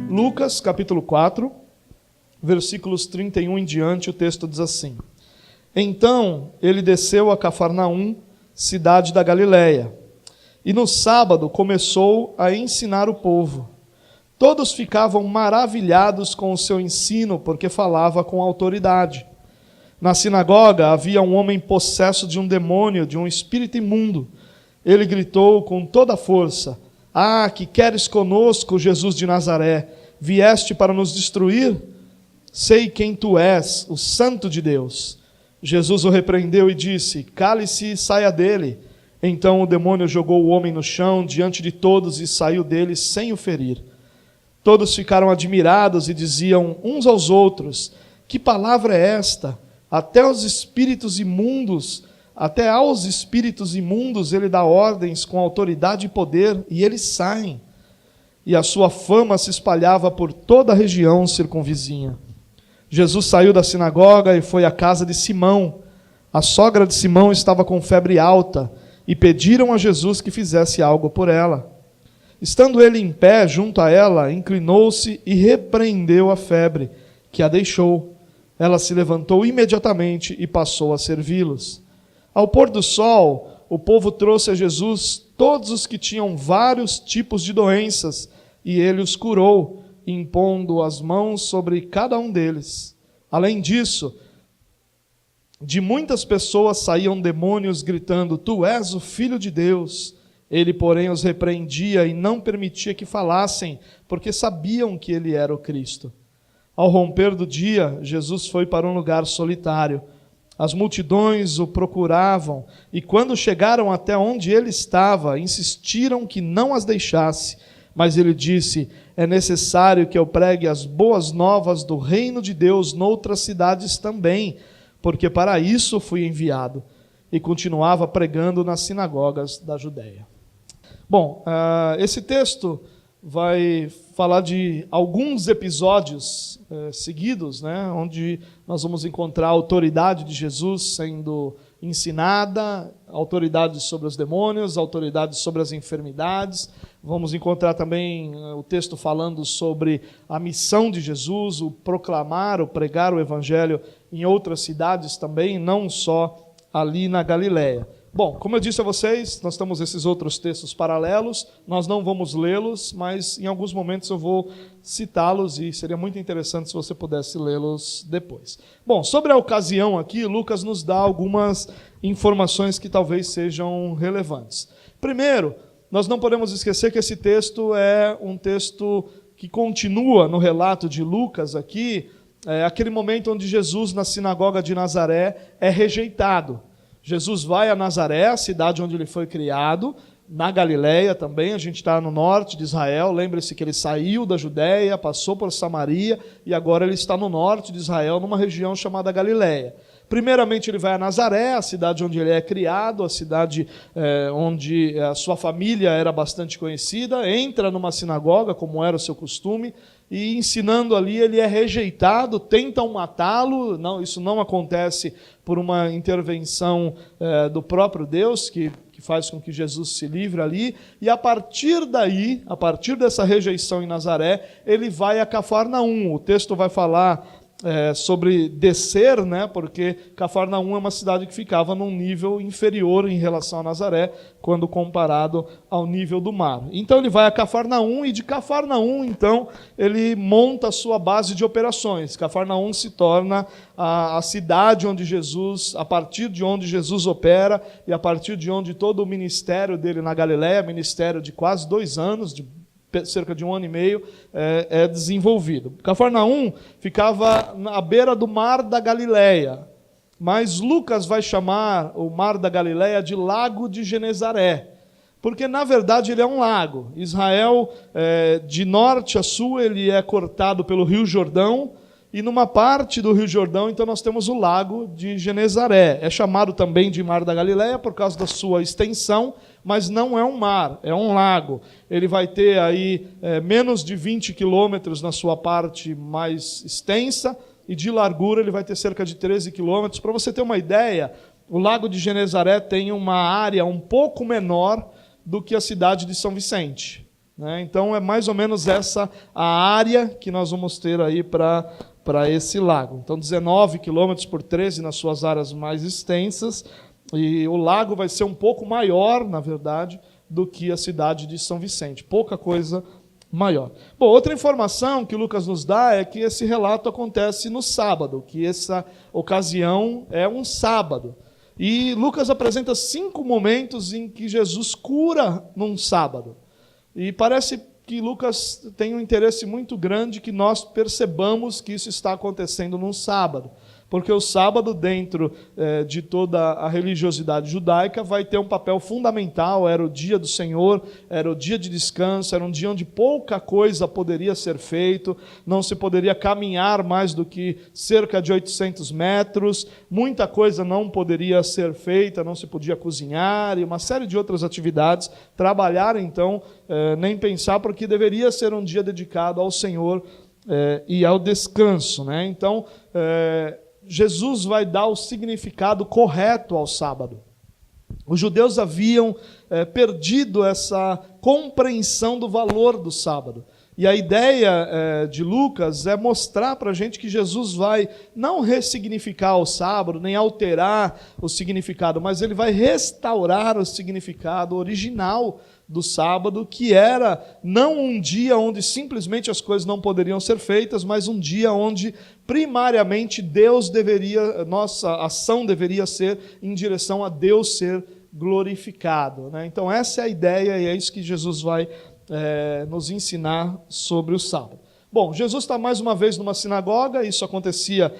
Lucas, capítulo 4, versículos 31 em diante, o texto diz assim: Então ele desceu a Cafarnaum, cidade da Galileia, e no sábado começou a ensinar o povo. Todos ficavam maravilhados com o seu ensino, porque falava com autoridade. Na sinagoga havia um homem possesso de um demônio, de um espírito imundo. Ele gritou com toda a força: Ah, que queres conosco, Jesus de Nazaré? Vieste para nos destruir? Sei quem tu és, o Santo de Deus. Jesus o repreendeu e disse: Cale-se e saia dele. Então o demônio jogou o homem no chão diante de todos e saiu dele sem o ferir. Todos ficaram admirados e diziam uns aos outros: Que palavra é esta? Até aos espíritos imundos ele dá ordens com autoridade e poder, e eles saem. E a sua fama se espalhava por toda a região circunvizinha. Jesus saiu da sinagoga e foi à casa de Simão. A sogra de Simão estava com febre alta, e pediram a Jesus que fizesse algo por ela. Estando ele em pé junto a ela, inclinou-se e repreendeu a febre, que a deixou. Ela se levantou imediatamente e passou a servi-los. Ao pôr do sol, o povo trouxe a Jesus todos os que tinham vários tipos de doenças, e ele os curou, impondo as mãos sobre cada um deles. Além disso, de muitas pessoas saíam demônios gritando: Tu és o Filho de Deus. Ele, porém, os repreendia e não permitia que falassem, porque sabiam que ele era o Cristo. Ao romper do dia, Jesus foi para um lugar solitário. As multidões o procuravam, e quando chegaram até onde ele estava, insistiram que não as deixasse. Mas ele disse: É necessário que eu pregue as boas novas do reino de Deus noutras cidades também, porque para isso fui enviado. E continuava pregando nas sinagogas da Judéia. Bom, esse texto vai falar de alguns episódios seguidos, né, onde nós vamos encontrar a autoridade de Jesus sendo ensinada, autoridade sobre os demônios, autoridade sobre as enfermidades. Vamos encontrar também o texto falando sobre a missão de Jesus, o proclamar, o pregar o evangelho em outras cidades também, não só ali na Galileia. Bom, como eu disse a vocês, nós temos esses outros textos paralelos, nós não vamos lê-los, mas em alguns momentos eu vou citá-los e seria muito interessante se você pudesse lê-los depois. Bom, sobre a ocasião aqui, Lucas nos dá algumas informações que talvez sejam relevantes. Primeiro, nós não podemos esquecer que esse texto é um texto que continua no relato de Lucas aqui, aquele momento onde Jesus, na sinagoga de Nazaré, é rejeitado. Jesus vai a Nazaré, a cidade onde ele foi criado, na Galileia também, a gente está no norte de Israel, lembre-se que ele saiu da Judéia, passou por Samaria, e agora ele está no norte de Israel, numa região chamada Galileia. Primeiramente ele vai a Nazaré, a cidade onde ele é criado, a cidade onde a sua família era bastante conhecida, entra numa sinagoga, como era o seu costume, e ensinando ali, ele é rejeitado, tentam matá-lo. Não, isso não acontece por uma intervenção do próprio Deus, que faz com que Jesus se livre ali, e a partir daí, a partir dessa rejeição em Nazaré, ele vai a Cafarnaum. O texto vai falar sobre descer, né, porque Cafarnaum é uma cidade que ficava num nível inferior em relação a Nazaré, quando comparado ao nível do mar. Então ele vai a Cafarnaum, e de Cafarnaum, então, ele monta a sua base de operações. Cafarnaum se torna a cidade onde Jesus, a partir de onde Jesus opera, e a partir de onde todo o ministério dele na Galileia, ministério de quase 2 anos, de cerca de 1 ano e meio, é desenvolvido. Cafarnaum ficava à beira do mar da Galileia, mas Lucas vai chamar o mar da Galileia de Lago de Genezaré, porque na verdade ele é um lago. Israel, de norte a sul, ele é cortado pelo Rio Jordão, e numa parte do Rio Jordão, então, nós temos o Lago de Genezaré. É chamado também de Mar da Galileia por causa da sua extensão, mas não é um mar, é um lago. Ele vai ter aí menos de 20 quilômetros na sua parte mais extensa e de largura ele vai ter cerca de 13 quilômetros. Para você ter uma ideia, o Lago de Genezaré tem uma área um pouco menor do que a cidade de São Vicente, né? Então é mais ou menos essa a área que nós vamos ter aí para esse lago. Então 19 quilômetros por 13 nas suas áreas mais extensas, e o lago vai ser um pouco maior, na verdade, do que a cidade de São Vicente. Pouca coisa maior. Bom, outra informação que Lucas nos dá é que esse relato acontece no sábado, que essa ocasião é um sábado. E Lucas apresenta 5 momentos em que Jesus cura num sábado. E parece que Lucas tem um interesse muito grande que nós percebamos que isso está acontecendo num sábado. Porque o sábado, dentro de toda a religiosidade judaica, vai ter um papel fundamental. Era o dia do Senhor, era o dia de descanso, era um dia onde pouca coisa poderia ser feito, não se poderia caminhar mais do que cerca de 800 metros, muita coisa não poderia ser feita, não se podia cozinhar e uma série de outras atividades. Trabalhar, então, nem pensar, porque deveria ser um dia dedicado ao Senhor e ao descanso, né? Então, Jesus vai dar o significado correto ao sábado. Os judeus haviam perdido essa compreensão do valor do sábado. E a ideia de Lucas é mostrar para a gente que Jesus vai não ressignificar o sábado, nem alterar o significado, mas ele vai restaurar o significado original do sábado, que era não um dia onde simplesmente as coisas não poderiam ser feitas, mas um dia onde primariamente nossa ação deveria ser em direção a Deus ser glorificado, né? Então essa é a ideia e é isso que Jesus vai nos ensinar sobre o sábado. Bom, Jesus está mais uma vez numa sinagoga, isso acontecia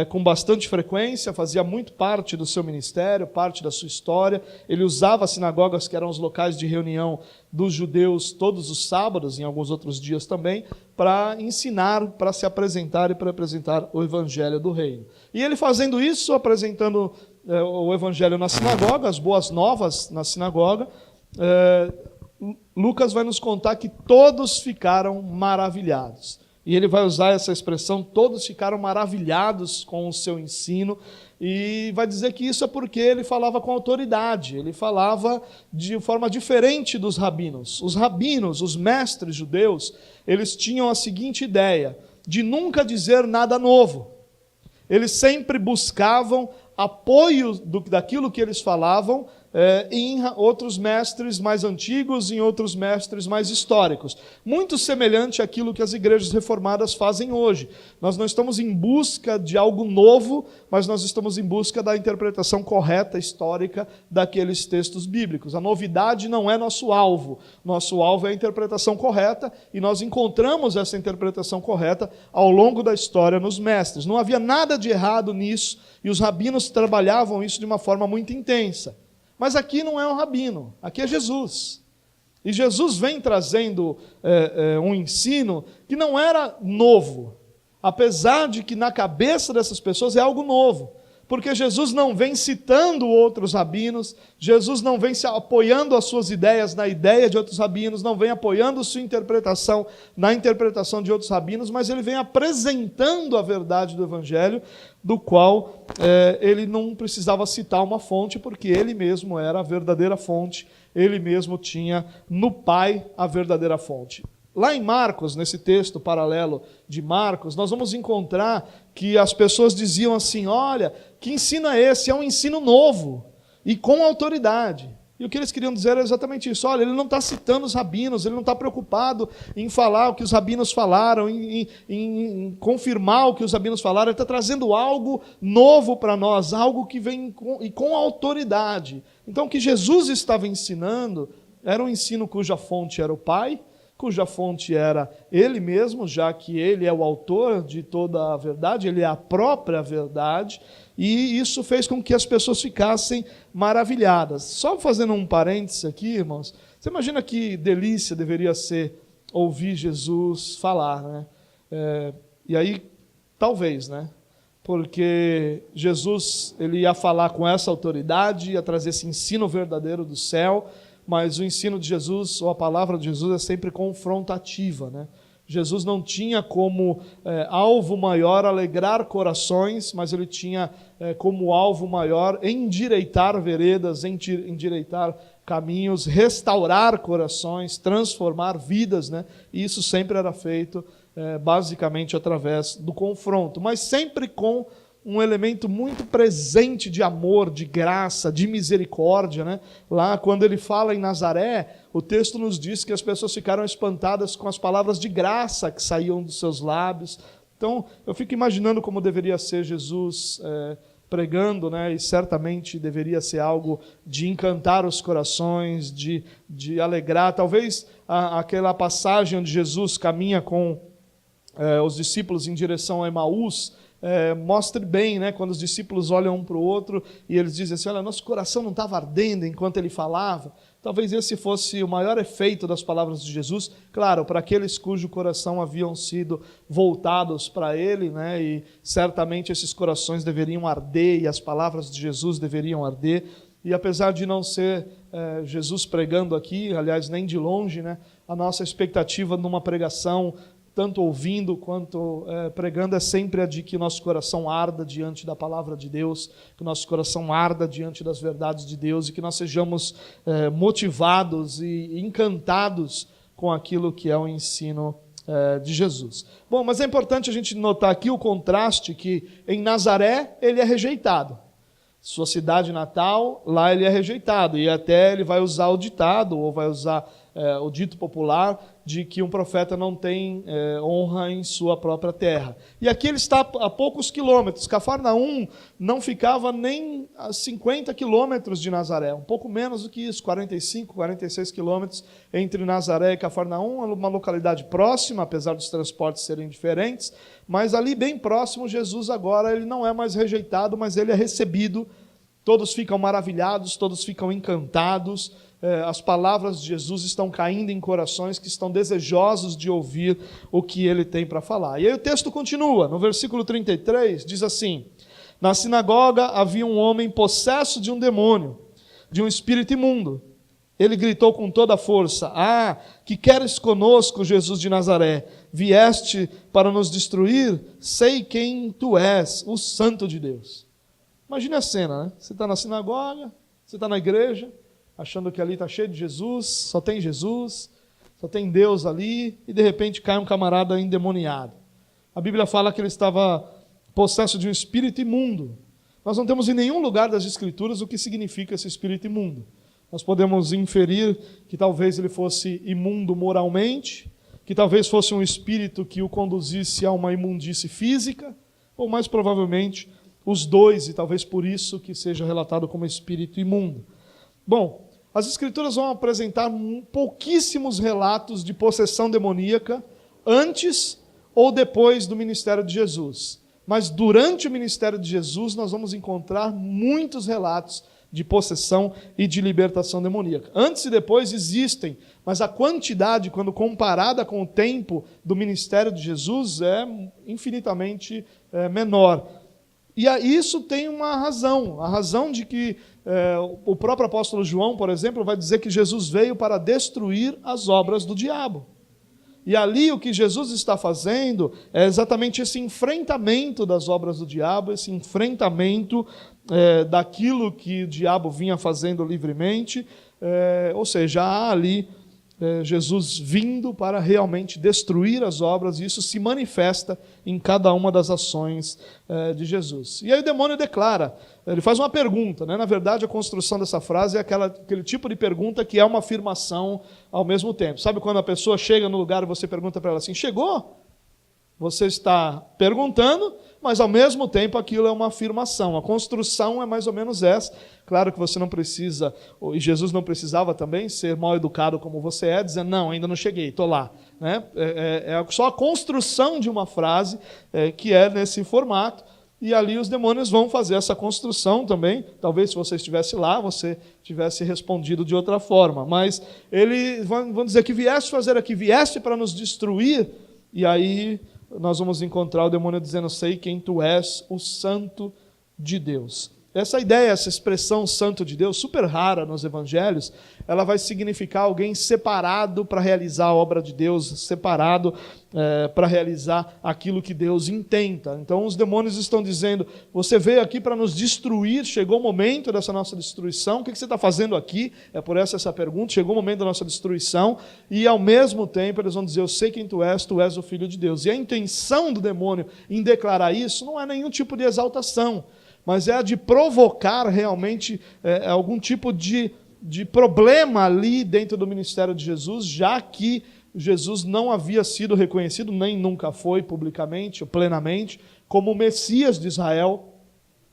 com bastante frequência, fazia muito parte do seu ministério, parte da sua história. Ele usava as sinagogas, que eram os locais de reunião dos judeus, todos os sábados, em alguns outros dias também, para ensinar, para se apresentar e para apresentar o evangelho do reino. E ele fazendo isso, apresentando o evangelho na sinagoga, as boas novas na sinagoga, Lucas vai nos contar que todos ficaram maravilhados. E ele vai usar essa expressão, todos ficaram maravilhados com o seu ensino, e vai dizer que isso é porque ele falava com autoridade, ele falava de forma diferente dos rabinos. Os rabinos, os mestres judeus, eles tinham a seguinte ideia, de nunca dizer nada novo. Eles sempre buscavam apoio daquilo que eles falavam em outros mestres mais antigos, em outros mestres mais históricos. Muito semelhante àquilo que as igrejas reformadas fazem hoje. Nós não estamos em busca de algo novo, mas nós estamos em busca da interpretação correta, histórica, daqueles textos bíblicos. A novidade não é nosso alvo. Nosso alvo é a interpretação correta, e nós encontramos essa interpretação correta ao longo da história nos mestres. Não havia nada de errado nisso, e os rabinos trabalhavam isso de uma forma muito intensa. Mas aqui não é um rabino, aqui é Jesus. E Jesus vem trazendo um ensino que não era novo, apesar de que na cabeça dessas pessoas é algo novo. Porque Jesus não vem citando outros rabinos, Jesus não vem se apoiando as suas ideias na ideia de outros rabinos, não vem apoiando sua interpretação na interpretação de outros rabinos, mas ele vem apresentando a verdade do Evangelho, do qual ele não precisava citar uma fonte, porque ele mesmo era a verdadeira fonte, ele mesmo tinha no Pai a verdadeira fonte. Lá em Marcos, nesse texto paralelo de Marcos, nós vamos encontrar que as pessoas diziam assim, olha, que ensino é esse? É um ensino novo e com autoridade. E o que eles queriam dizer era exatamente isso. Olha, ele não está citando os rabinos, ele não está preocupado em falar o que os rabinos falaram, em confirmar o que os rabinos falaram, ele está trazendo algo novo para nós, algo que vem com autoridade. Então o que Jesus estava ensinando era um ensino cuja fonte era o Pai, cuja fonte era ele mesmo, já que ele é o autor de toda a verdade, ele é a própria verdade, e isso fez com que as pessoas ficassem maravilhadas. Só fazendo um parênteses aqui, irmãos, você imagina que delícia deveria ser ouvir Jesus falar, né? E aí, talvez, né? Porque Jesus ele ia falar com essa autoridade, ia trazer esse ensino verdadeiro do céu, mas o ensino de Jesus, ou a palavra de Jesus, é sempre confrontativa, né? Jesus não tinha como alvo maior alegrar corações, mas ele tinha como alvo maior endireitar veredas, endireitar caminhos, restaurar corações, transformar vidas, né? E isso sempre era feito basicamente através do confronto, mas sempre com um elemento muito presente de amor, de graça, de misericórdia, né? Lá, quando ele fala em Nazaré, o texto nos diz que as pessoas ficaram espantadas com as palavras de graça que saíam dos seus lábios. Então, eu fico imaginando como deveria ser Jesus pregando, né? E certamente deveria ser algo de encantar os corações, de alegrar. Talvez aquela passagem onde Jesus caminha com os discípulos em direção a Emaús, mostre bem, né, quando os discípulos olham um para o outro e eles dizem assim, olha, nosso coração não estava ardendo enquanto ele falava. Talvez esse fosse o maior efeito das palavras de Jesus, claro, para aqueles cujo coração haviam sido voltados para ele, né, e certamente esses corações deveriam arder e as palavras de Jesus deveriam arder. E apesar de não ser Jesus pregando aqui, aliás, nem de longe, né, a nossa expectativa numa pregação, tanto ouvindo quanto pregando, é sempre a de que nosso coração arda diante da palavra de Deus, que nosso coração arda diante das verdades de Deus e que nós sejamos motivados e encantados com aquilo que é o ensino de Jesus. Bom, mas é importante a gente notar aqui o contraste que em Nazaré ele é rejeitado. Sua cidade natal, lá ele é rejeitado, e até ele vai usar o ditado, ou vai usar o dito popular, de que um profeta não tem honra em sua própria terra. E aqui ele está a poucos quilômetros. Cafarnaum não ficava nem a 50 quilômetros de Nazaré, um pouco menos do que isso, 45, 46 quilômetros entre Nazaré e Cafarnaum, uma localidade próxima, apesar dos transportes serem diferentes, mas ali bem próximo, Jesus agora ele não é mais rejeitado, mas ele é recebido. Todos ficam maravilhados, todos ficam encantados. As palavras de Jesus estão caindo em corações que estão desejosos de ouvir o que ele tem para falar. E aí o texto continua, no versículo 33, diz assim, na sinagoga havia um homem possesso de um demônio, de um espírito imundo. Ele gritou com toda a força, que queres conosco, Jesus de Nazaré? Vieste para nos destruir? Sei quem tu és, o Santo de Deus. Imagine a cena, né? Você está na sinagoga, você está na igreja, achando que ali está cheio de Jesus, só tem Deus ali, e de repente cai um camarada endemoniado. A Bíblia fala que ele estava possesso de um espírito imundo. Nós não temos em nenhum lugar das Escrituras o que significa esse espírito imundo. Nós podemos inferir que talvez ele fosse imundo moralmente, que talvez fosse um espírito que o conduzisse a uma imundície física, ou mais provavelmente os dois, e talvez por isso que seja relatado como espírito imundo. Bom, as Escrituras vão apresentar pouquíssimos relatos de possessão demoníaca antes ou depois do ministério de Jesus. Mas durante o ministério de Jesus nós vamos encontrar muitos relatos de possessão e de libertação demoníaca. Antes e depois existem, mas a quantidade, quando comparada com o tempo do ministério de Jesus, é infinitamente menor. E isso tem uma razão, a razão de que o próprio apóstolo João, por exemplo, vai dizer que Jesus veio para destruir as obras do diabo. E ali o que Jesus está fazendo é exatamente esse enfrentamento das obras do diabo, esse enfrentamento daquilo que o diabo vinha fazendo livremente, ou seja, há ali Jesus vindo para realmente destruir as obras, e isso se manifesta em cada uma das ações de Jesus. E aí o demônio declara, ele faz uma pergunta, né? Na verdade a construção dessa frase é aquele tipo de pergunta que é uma afirmação ao mesmo tempo. Sabe quando a pessoa chega no lugar e você pergunta para ela assim, chegou? Você está perguntando, mas ao mesmo tempo aquilo é uma afirmação. A construção é mais ou menos essa. Claro que você não precisa, e Jesus não precisava também ser mal educado como você é, dizendo, não, ainda não cheguei, estou lá. Né? É só a construção de uma frase que é nesse formato, e ali os demônios vão fazer essa construção também. Talvez se você estivesse lá, você tivesse respondido de outra forma. Mas eles vão dizer que vieste fazer aqui, vieste para nos destruir, e aí nós vamos encontrar o demônio dizendo, sei quem tu és, o Santo de Deus. Essa ideia, essa expressão santo de Deus, super rara nos evangelhos, ela vai significar alguém separado para realizar a obra de Deus, separado para realizar aquilo que Deus intenta. Então os demônios estão dizendo, você veio aqui para nos destruir, chegou o momento dessa nossa destruição, o que você está fazendo aqui? É por essa pergunta, chegou o momento da nossa destruição, e ao mesmo tempo eles vão dizer, eu sei quem tu és o Filho de Deus. E a intenção do demônio em declarar isso não é nenhum tipo de exaltação, mas é a de provocar realmente algum tipo de problema ali dentro do ministério de Jesus, já que Jesus não havia sido reconhecido, nem nunca foi publicamente ou plenamente, como o Messias de Israel.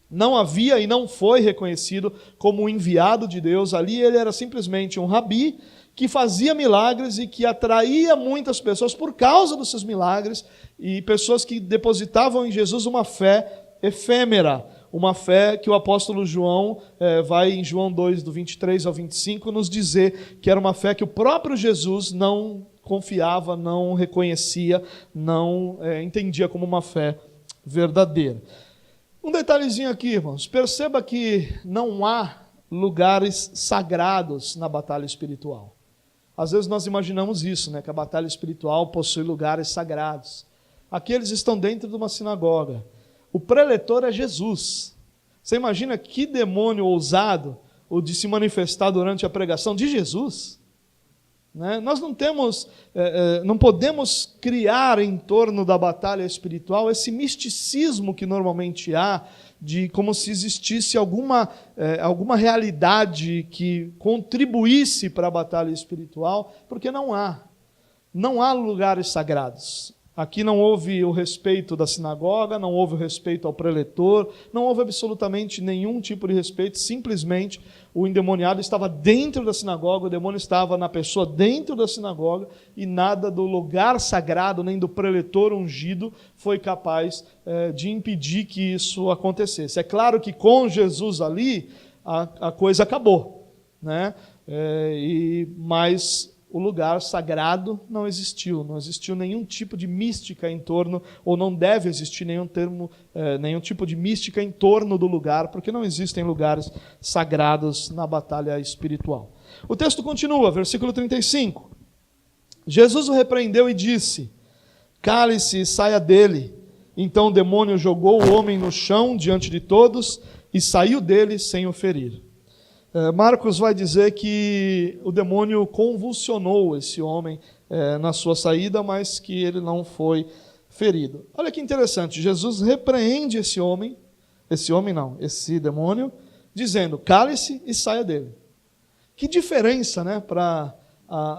Não havia e não foi reconhecido como o enviado de Deus. Ali ele era simplesmente um rabi que fazia milagres e que atraía muitas pessoas por causa dos seus milagres, e pessoas que depositavam em Jesus uma fé efêmera, uma fé que o apóstolo João vai em João 2, do 23 ao 25, nos dizer que era uma fé que o próprio Jesus não confiava, não reconhecia, não entendia como uma fé verdadeira. Um detalhezinho aqui, irmãos, perceba que não há lugares sagrados na batalha espiritual. Às vezes nós imaginamos isso, né, que a batalha espiritual possui lugares sagrados. Aqui eles estão dentro de uma sinagoga. O preletor é Jesus. Você imagina que demônio ousado o de se manifestar durante a pregação de Jesus? Né? Nós não podemos criar em torno da batalha espiritual esse misticismo que normalmente há, de como se existisse alguma realidade que contribuísse para a batalha espiritual, porque não há. Não há lugares sagrados. Aqui não houve o respeito da sinagoga, não houve o respeito ao preletor, não houve absolutamente nenhum tipo de respeito, simplesmente o endemoniado estava dentro da sinagoga, o demônio estava na pessoa dentro da sinagoga, e nada do lugar sagrado, nem do preletor ungido, foi capaz de impedir que isso acontecesse. É claro que com Jesus ali, a coisa acabou, né? Mas o lugar sagrado não existiu nenhum tipo de mística em torno, ou não deve existir nenhum tipo de mística em torno do lugar, porque não existem lugares sagrados na batalha espiritual. O texto continua, versículo 35. Jesus o repreendeu e disse, cale-se e saia dele. Então o demônio jogou o homem no chão diante de todos e saiu dele sem o ferir. Marcos vai dizer que o demônio convulsionou esse homem na sua saída, mas que ele não foi ferido. Olha que interessante, Jesus repreende esse demônio, dizendo, cale-se e saia dele. Que diferença, né, para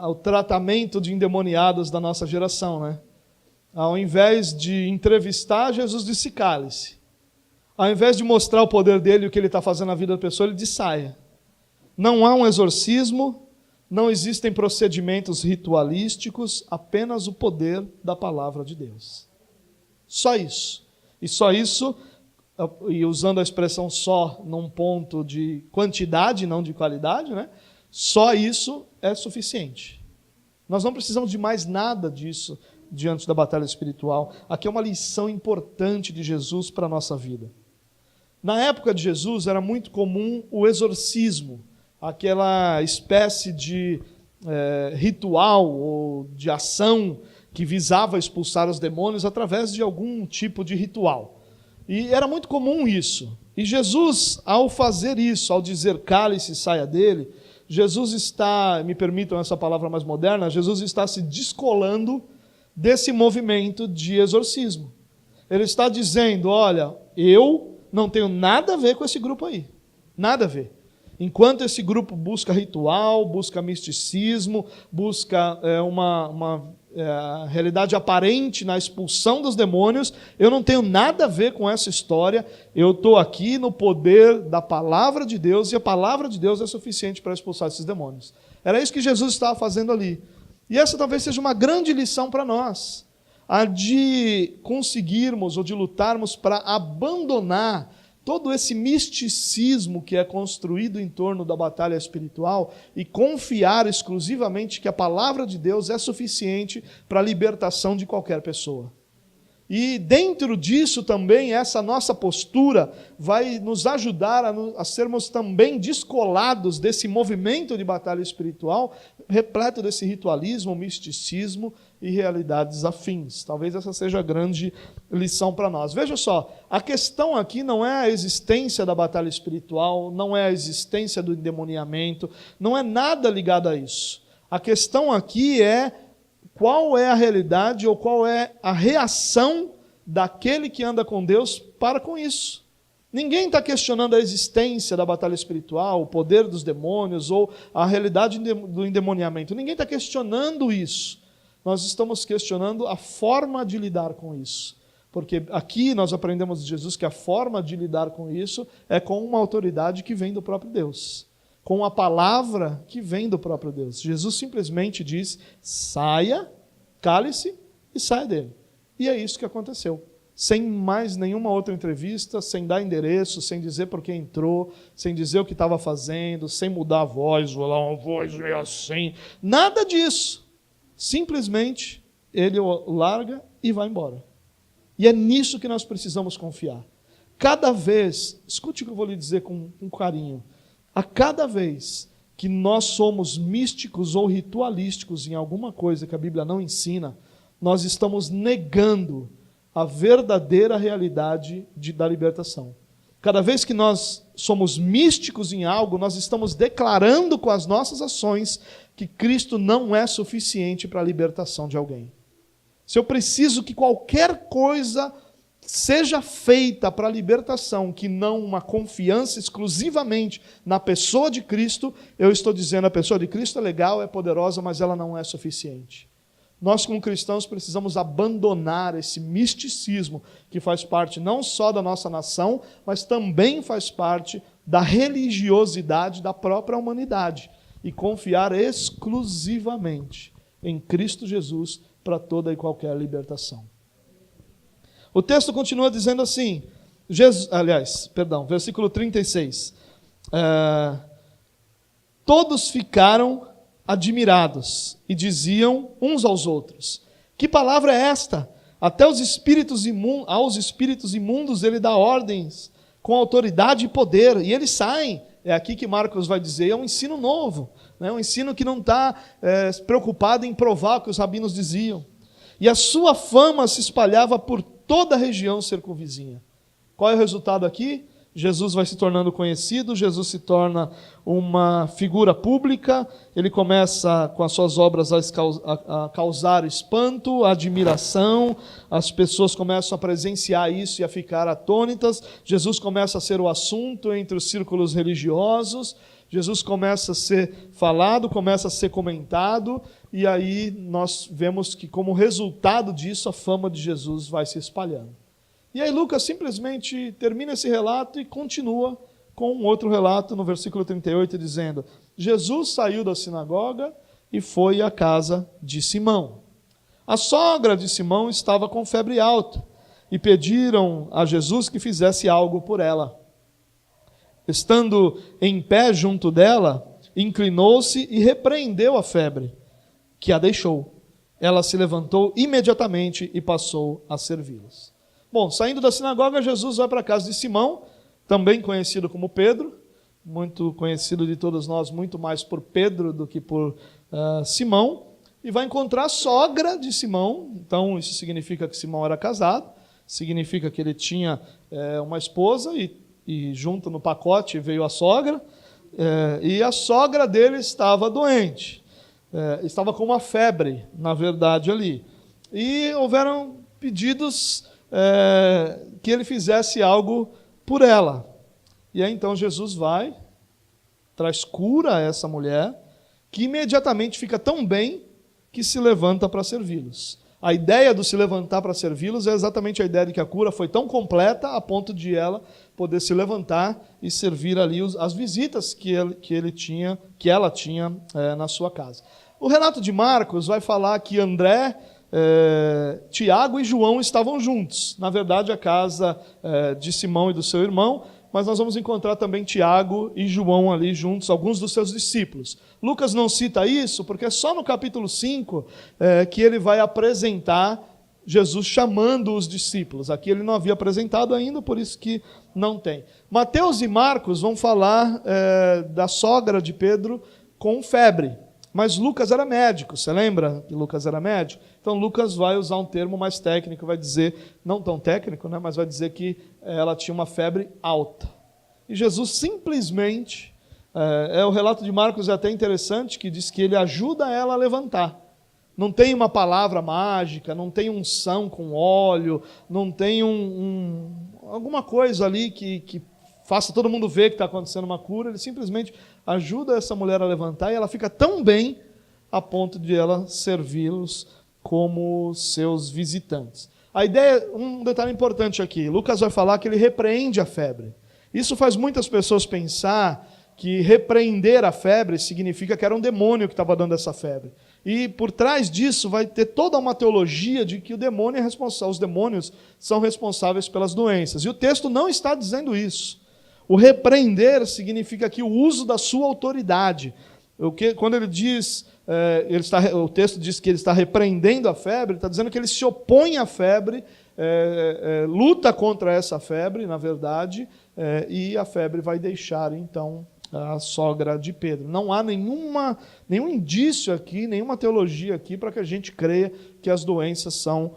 o tratamento de endemoniados da nossa geração, né? Ao invés de entrevistar, Jesus disse, cale-se. Ao invés de mostrar o poder dele e o que ele está fazendo na vida da pessoa, ele diz, saia. Não há um exorcismo, não existem procedimentos ritualísticos, apenas o poder da palavra de Deus. Só isso. E só isso, e usando a expressão só num ponto de quantidade, não de qualidade, né? Só isso é suficiente. Nós não precisamos de mais nada disso diante da batalha espiritual. Aqui é uma lição importante de Jesus para a nossa vida. Na época de Jesus era muito comum o exorcismo, aquela espécie de ritual ou de ação que visava expulsar os demônios através de algum tipo de ritual. E era muito comum isso. E Jesus, ao fazer isso, ao dizer cale-se, saia dele, Jesus está, me permitam essa palavra mais moderna, Jesus está se descolando desse movimento de exorcismo. Ele está dizendo, olha, eu não tenho nada a ver com esse grupo aí. Nada a ver. Enquanto esse grupo busca ritual, busca misticismo, busca uma realidade aparente na expulsão dos demônios, eu não tenho nada a ver com essa história. Eu estou aqui no poder da palavra de Deus, e a palavra de Deus é suficiente para expulsar esses demônios. Era isso que Jesus estava fazendo ali. E essa talvez seja uma grande lição para nós, a de conseguirmos ou de lutarmos para abandonar todo esse misticismo que é construído em torno da batalha espiritual e confiar exclusivamente que a palavra de Deus é suficiente para a libertação de qualquer pessoa. E dentro disso também, essa nossa postura vai nos ajudar a sermos também descolados desse movimento de batalha espiritual, repleto desse ritualismo, misticismo e realidades afins. Talvez essa seja a grande lição para nós. Veja só, a questão aqui não é a existência da batalha espiritual, não é a existência do endemoniamento, não é nada ligado a isso. A questão aqui é qual é a realidade ou qual é a reação daquele que anda com Deus para com isso. Ninguém está questionando a existência da batalha espiritual, o poder dos demônios ou a realidade do endemoniamento. Ninguém está questionando isso. Nós estamos questionando a forma de lidar com isso. Porque aqui nós aprendemos de Jesus que a forma de lidar com isso é com uma autoridade que vem do próprio Deus. Com a palavra que vem do próprio Deus. Jesus simplesmente diz, saia, cale-se e saia dele. E é isso que aconteceu. Sem mais nenhuma outra entrevista, sem dar endereço, sem dizer por que entrou, sem dizer o que estava fazendo, sem mudar a voz, vou lá, uma voz meio assim. Nada disso. Simplesmente ele o larga e vai embora. E é nisso que nós precisamos confiar. Cada vez, escute o que eu vou lhe dizer com carinho, a cada vez que nós somos místicos ou ritualísticos em alguma coisa que a Bíblia não ensina, nós estamos negando a verdadeira realidade da libertação. Cada vez que nós somos místicos em algo, nós estamos declarando com as nossas ações que Cristo não é suficiente para a libertação de alguém. Se eu preciso que qualquer coisa seja feita para a libertação, que não uma confiança exclusivamente na pessoa de Cristo, eu estou dizendo a pessoa de Cristo é legal, é poderosa, mas ela não é suficiente. Nós, como cristãos, precisamos abandonar esse misticismo que faz parte não só da nossa nação, mas também faz parte da religiosidade da própria humanidade e confiar exclusivamente em Cristo Jesus para toda e qualquer libertação. O texto continua dizendo assim, versículo 36. Todos ficaram admirados e diziam uns aos outros, que palavra é esta? Até aos espíritos imundos ele dá ordens com autoridade e poder, e eles saem. É aqui que Marcos vai dizer, é um ensino novo, né? Um ensino que não está preocupado em provar o que os rabinos diziam. E a sua fama se espalhava por toda a região circunvizinha. Qual é o resultado aqui? Jesus vai se tornando conhecido, Jesus se torna uma figura pública, ele começa com as suas obras a causar espanto, admiração, as pessoas começam a presenciar isso e a ficar atônitas, Jesus começa a ser o assunto entre os círculos religiosos, Jesus começa a ser falado, começa a ser comentado, e aí nós vemos que como resultado disso a fama de Jesus vai se espalhando. E aí Lucas simplesmente termina esse relato e continua com um outro relato no versículo 38, dizendo, Jesus saiu da sinagoga e foi à casa de Simão. A sogra de Simão estava com febre alta e pediram a Jesus que fizesse algo por ela. Estando em pé junto dela, inclinou-se e repreendeu a febre, que a deixou. Ela se levantou imediatamente e passou a servi-los. Bom, saindo da sinagoga, Jesus vai para a casa de Simão, também conhecido como Pedro, muito conhecido de todos nós, muito mais por Pedro do que por Simão, e vai encontrar a sogra de Simão. Então isso significa que Simão era casado, significa que ele tinha uma esposa e junto no pacote veio a sogra, e a sogra dele estava doente, estava com uma febre, na verdade, ali. E houveram pedidos que ele fizesse algo por ela. E aí então Jesus vai, traz cura a essa mulher, que imediatamente fica tão bem que se levanta para servi-los. A ideia do se levantar para servi-los é exatamente a ideia de que a cura foi tão completa a ponto de ela poder se levantar e servir ali as visitas que ela tinha na sua casa. O relato de Marcos vai falar que André, Tiago e João estavam juntos. Na verdade, a casa de Simão e do seu irmão, mas nós vamos encontrar também Tiago e João ali juntos, alguns dos seus discípulos. Lucas não cita isso, porque é só no capítulo 5 que ele vai apresentar Jesus chamando os discípulos. Aqui ele não havia apresentado ainda, por isso que não tem. Mateus e Marcos vão falar da sogra de Pedro com febre. Mas Lucas era médico, você lembra que Lucas era médico? Então Lucas vai usar um termo mais técnico, vai dizer, não tão técnico, né, mas vai dizer que ela tinha uma febre alta. E Jesus simplesmente, o relato de Marcos é até interessante, que diz que ele ajuda ela a levantar. Não tem uma palavra mágica, não tem unção com óleo, não tem alguma coisa ali que faça todo mundo ver que está acontecendo uma cura. Ele simplesmente ajuda essa mulher a levantar e ela fica tão bem a ponto de ela servi-los como seus visitantes. A ideia, um detalhe importante aqui, Lucas vai falar que ele repreende a febre. Isso faz muitas pessoas pensar que repreender a febre significa que era um demônio que estava dando essa febre. E por trás disso vai ter toda uma teologia de que o demônio é responsável, os demônios são responsáveis pelas doenças. E o texto não está dizendo isso. O repreender significa aqui o uso da sua autoridade. Quando ele diz, o texto diz que ele está repreendendo a febre, está dizendo que ele se opõe à febre, luta contra essa febre, na verdade, e a febre vai deixar, então, a sogra de Pedro. Não há nenhum indício aqui, nenhuma teologia aqui para que a gente creia que as doenças são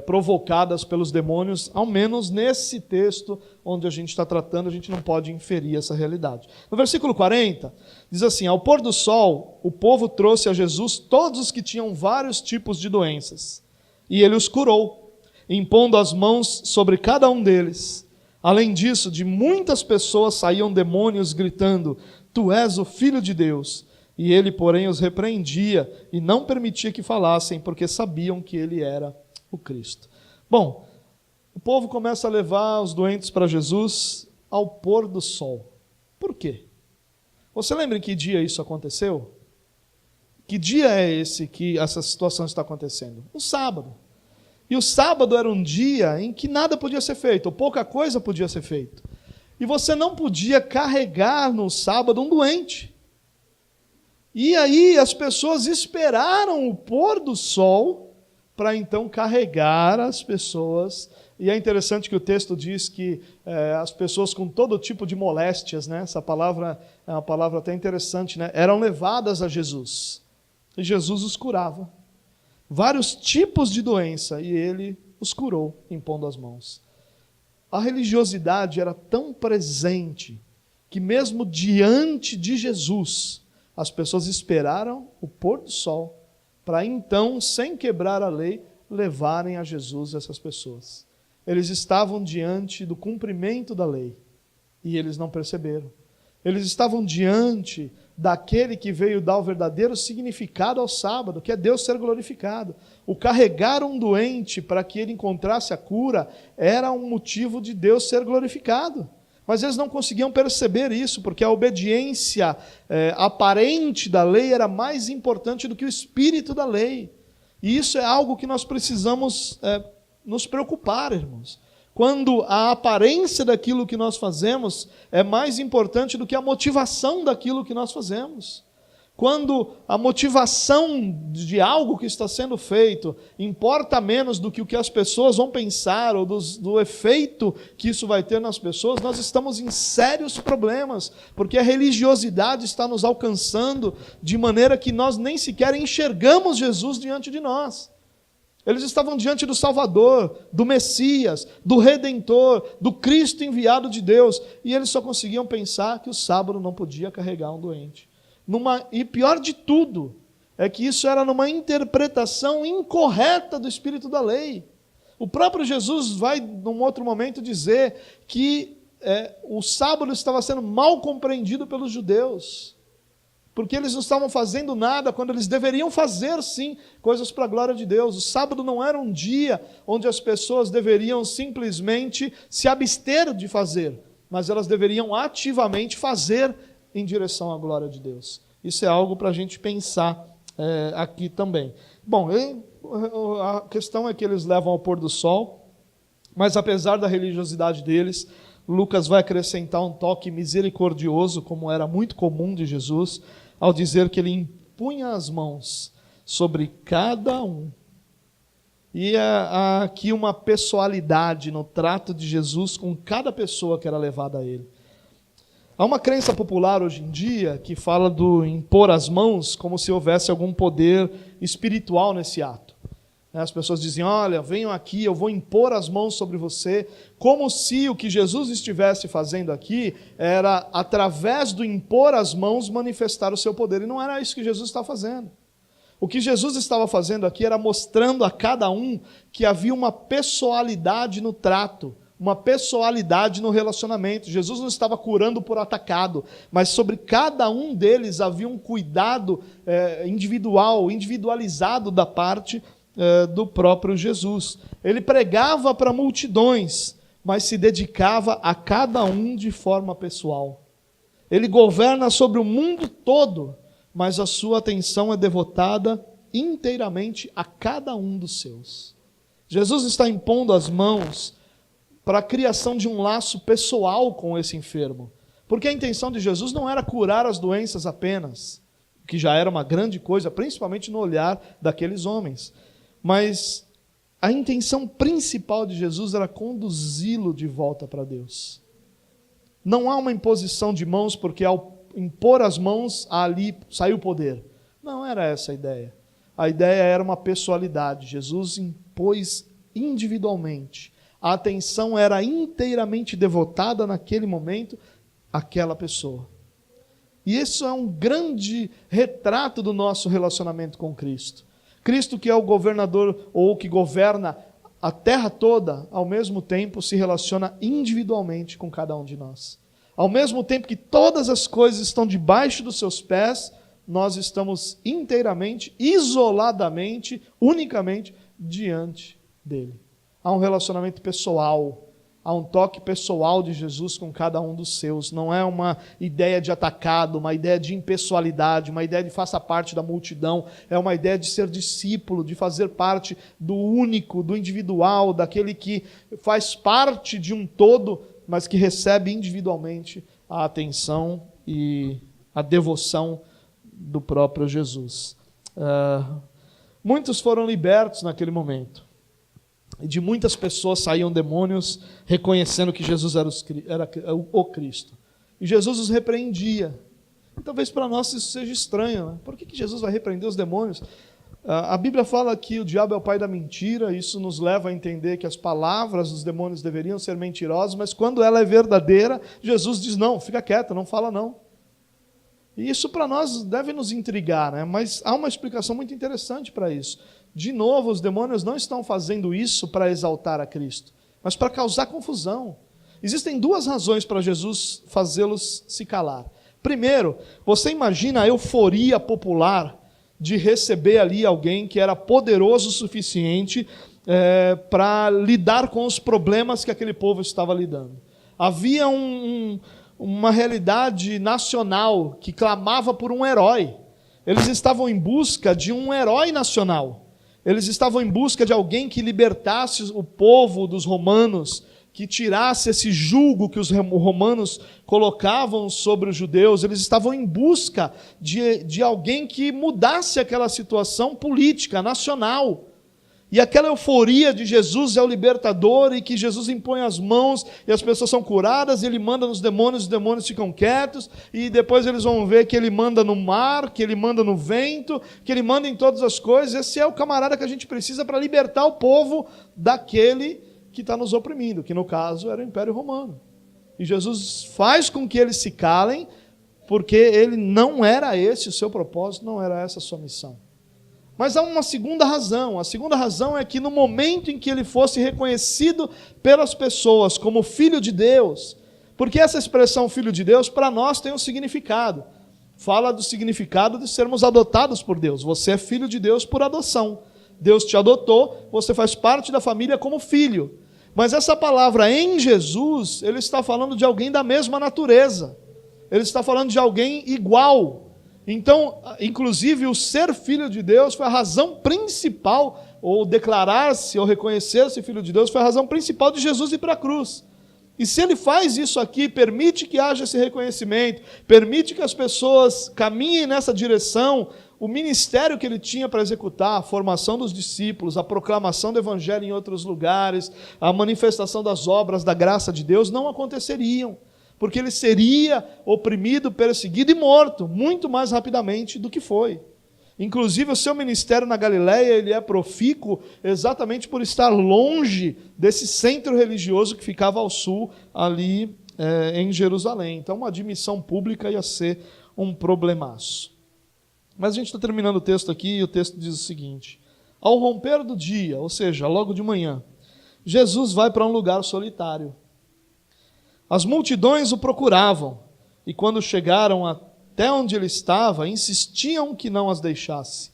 provocadas pelos demônios, ao menos nesse texto onde a gente está tratando, a gente não pode inferir essa realidade. No versículo 40, diz assim: ao pôr do sol, o povo trouxe a Jesus todos os que tinham vários tipos de doenças, e ele os curou, impondo as mãos sobre cada um deles. Além disso, de muitas pessoas saíam demônios gritando: Tu és o Filho de Deus. E ele, porém, os repreendia e não permitia que falassem, porque sabiam que ele era o Cristo. Bom, o povo começa a levar os doentes para Jesus ao pôr do sol. Por quê? Você lembra em que dia isso aconteceu? Que dia é esse que essa situação está acontecendo? Um sábado. E o sábado era um dia em que nada podia ser feito, ou pouca coisa podia ser feita. E você não podia carregar no sábado um doente. E aí as pessoas esperaram o pôr do sol para então carregar as pessoas. E é interessante que o texto diz que as pessoas com todo tipo de moléstias, né? Essa palavra é uma palavra até interessante, né? Eram levadas a Jesus. E Jesus os curava. Vários tipos de doença, e ele os curou, impondo as mãos. A religiosidade era tão presente que mesmo diante de Jesus, as pessoas esperaram o pôr do sol para então, sem quebrar a lei, levarem a Jesus essas pessoas. Eles estavam diante do cumprimento da lei e eles não perceberam. Eles estavam diante daquele que veio dar o verdadeiro significado ao sábado, que é Deus ser glorificado. O carregar um doente para que ele encontrasse a cura era um motivo de Deus ser glorificado. Mas eles não conseguiam perceber isso, porque a obediência aparente da lei era mais importante do que o espírito da lei. E isso é algo que nós precisamos nos preocupar, irmãos. Quando a aparência daquilo que nós fazemos é mais importante do que a motivação daquilo que nós fazemos. Quando a motivação de algo que está sendo feito importa menos do que o que as pessoas vão pensar ou do efeito que isso vai ter nas pessoas, nós estamos em sérios problemas, porque a religiosidade está nos alcançando de maneira que nós nem sequer enxergamos Jesus diante de nós. Eles estavam diante do Salvador, do Messias, do Redentor, do Cristo enviado de Deus, e eles só conseguiam pensar que o sábado não podia carregar um doente. E pior de tudo, é que isso era numa interpretação incorreta do espírito da lei. O próprio Jesus vai, num outro momento, dizer que o sábado estava sendo mal compreendido pelos judeus, porque eles não estavam fazendo nada quando eles deveriam fazer, sim, coisas para a glória de Deus. O sábado não era um dia onde as pessoas deveriam simplesmente se abster de fazer, mas elas deveriam ativamente fazer em direção à glória de Deus. Isso é algo para a gente pensar aqui também. Bom, a questão é que eles levam ao pôr do sol, mas apesar da religiosidade deles, Lucas vai acrescentar um toque misericordioso, como era muito comum de Jesus, ao dizer que ele impunha as mãos sobre cada um E há aqui uma pessoalidade no trato de Jesus com cada pessoa que era levada a ele. Há uma crença popular hoje em dia que fala do impor as mãos como se houvesse algum poder espiritual nesse ato. As pessoas dizem, olha, venham aqui, eu vou impor as mãos sobre você, como se o que Jesus estivesse fazendo aqui era, através do impor as mãos, manifestar o seu poder. E não era isso que Jesus estava fazendo. O que Jesus estava fazendo aqui era mostrando a cada um que havia uma pessoalidade no trato, uma pessoalidade no relacionamento. Jesus não estava curando por atacado, mas sobre cada um deles havia um cuidado individualizado da parte do próprio Jesus. Ele pregava para multidões, mas se dedicava a cada um de forma pessoal. Ele governa sobre o mundo todo, mas a sua atenção é devotada inteiramente a cada um dos seus. Jesus está impondo as mãos para a criação de um laço pessoal com esse enfermo. Porque a intenção de Jesus não era curar as doenças apenas, que já era uma grande coisa, principalmente no olhar daqueles homens. Mas a intenção principal de Jesus era conduzi-lo de volta para Deus. Não há uma imposição de mãos, porque ao impor as mãos, ali saiu o poder. Não era essa a ideia. A ideia era uma pessoalidade. Jesus impôs individualmente. A atenção era inteiramente devotada naquele momento àquela pessoa. E isso é um grande retrato do nosso relacionamento com Cristo. Cristo, que é o governador ou que governa a terra toda, ao mesmo tempo se relaciona individualmente com cada um de nós. Ao mesmo tempo que todas as coisas estão debaixo dos seus pés, nós estamos inteiramente, isoladamente, unicamente diante dele. Há um relacionamento pessoal, há um toque pessoal de Jesus com cada um dos seus. Não é uma ideia de atacado, uma ideia de impessoalidade, uma ideia de faça parte da multidão. É uma ideia de ser discípulo, de fazer parte do único, do individual, daquele que faz parte de um todo, mas que recebe individualmente a atenção e a devoção do próprio Jesus. Muitos foram libertos naquele momento. E de muitas pessoas saíam demônios reconhecendo que Jesus era o Cristo. E Jesus os repreendia. E talvez para nós isso seja estranho, né? Por que Jesus vai repreender os demônios? A Bíblia fala que o diabo é o pai da mentira. Isso nos leva a entender que as palavras dos demônios deveriam ser mentirosas, mas quando ela é verdadeira, Jesus diz, não, fica quieto, não fala não. E isso para nós deve nos intrigar, né? Mas há uma explicação muito interessante para isso. De novo, os demônios não estão fazendo isso para exaltar a Cristo, mas para causar confusão. Existem duas razões para Jesus fazê-los se calar. Primeiro, você imagina a euforia popular de receber ali alguém que era poderoso o suficiente para lidar com os problemas que aquele povo estava lidando. Havia uma realidade nacional que clamava por um herói. Eles estavam em busca de um herói nacional. Eles estavam em busca de alguém que libertasse o povo dos romanos, que tirasse esse jugo que os romanos colocavam sobre os judeus. Eles estavam em busca de alguém que mudasse aquela situação política, nacional. E aquela euforia de Jesus é o libertador e que Jesus impõe as mãos e as pessoas são curadas, e ele manda nos demônios, os demônios ficam quietos, e depois eles vão ver que ele manda no mar, que ele manda no vento, que ele manda em todas as coisas. Esse é o camarada que a gente precisa para libertar o povo daquele que está nos oprimindo, que no caso era o Império Romano. E Jesus faz com que eles se calem, porque ele não era esse o seu propósito, não era essa a sua missão. Mas há uma segunda razão. A segunda razão é que no momento em que ele fosse reconhecido pelas pessoas como Filho de Deus, porque essa expressão Filho de Deus para nós tem um significado. Fala do significado de sermos adotados por Deus. Você é filho de Deus por adoção. Deus te adotou, você faz parte da família como filho. Mas essa palavra em Jesus, ele está falando de alguém da mesma natureza. Ele está falando de alguém igual. Então, inclusive, o ser filho de Deus foi a razão principal, ou declarar-se, ou reconhecer-se filho de Deus, foi a razão principal de Jesus ir para a cruz. E se ele faz isso aqui, permite que haja esse reconhecimento, permite que as pessoas caminhem nessa direção, o ministério que ele tinha para executar, a formação dos discípulos, a proclamação do evangelho em outros lugares, a manifestação das obras da graça de Deus não aconteceriam, porque ele seria oprimido, perseguido e morto muito mais rapidamente do que foi. Inclusive o seu ministério na Galileia, ele é profícuo exatamente por estar longe desse centro religioso que ficava ao sul, ali em Jerusalém. Então uma admissão pública ia ser um problemaço. Mas a gente está terminando o texto aqui, e o texto diz o seguinte: ao romper do dia, ou seja, logo de manhã, Jesus vai para um lugar solitário. As multidões o procuravam, e quando chegaram até onde ele estava, insistiam que não as deixasse.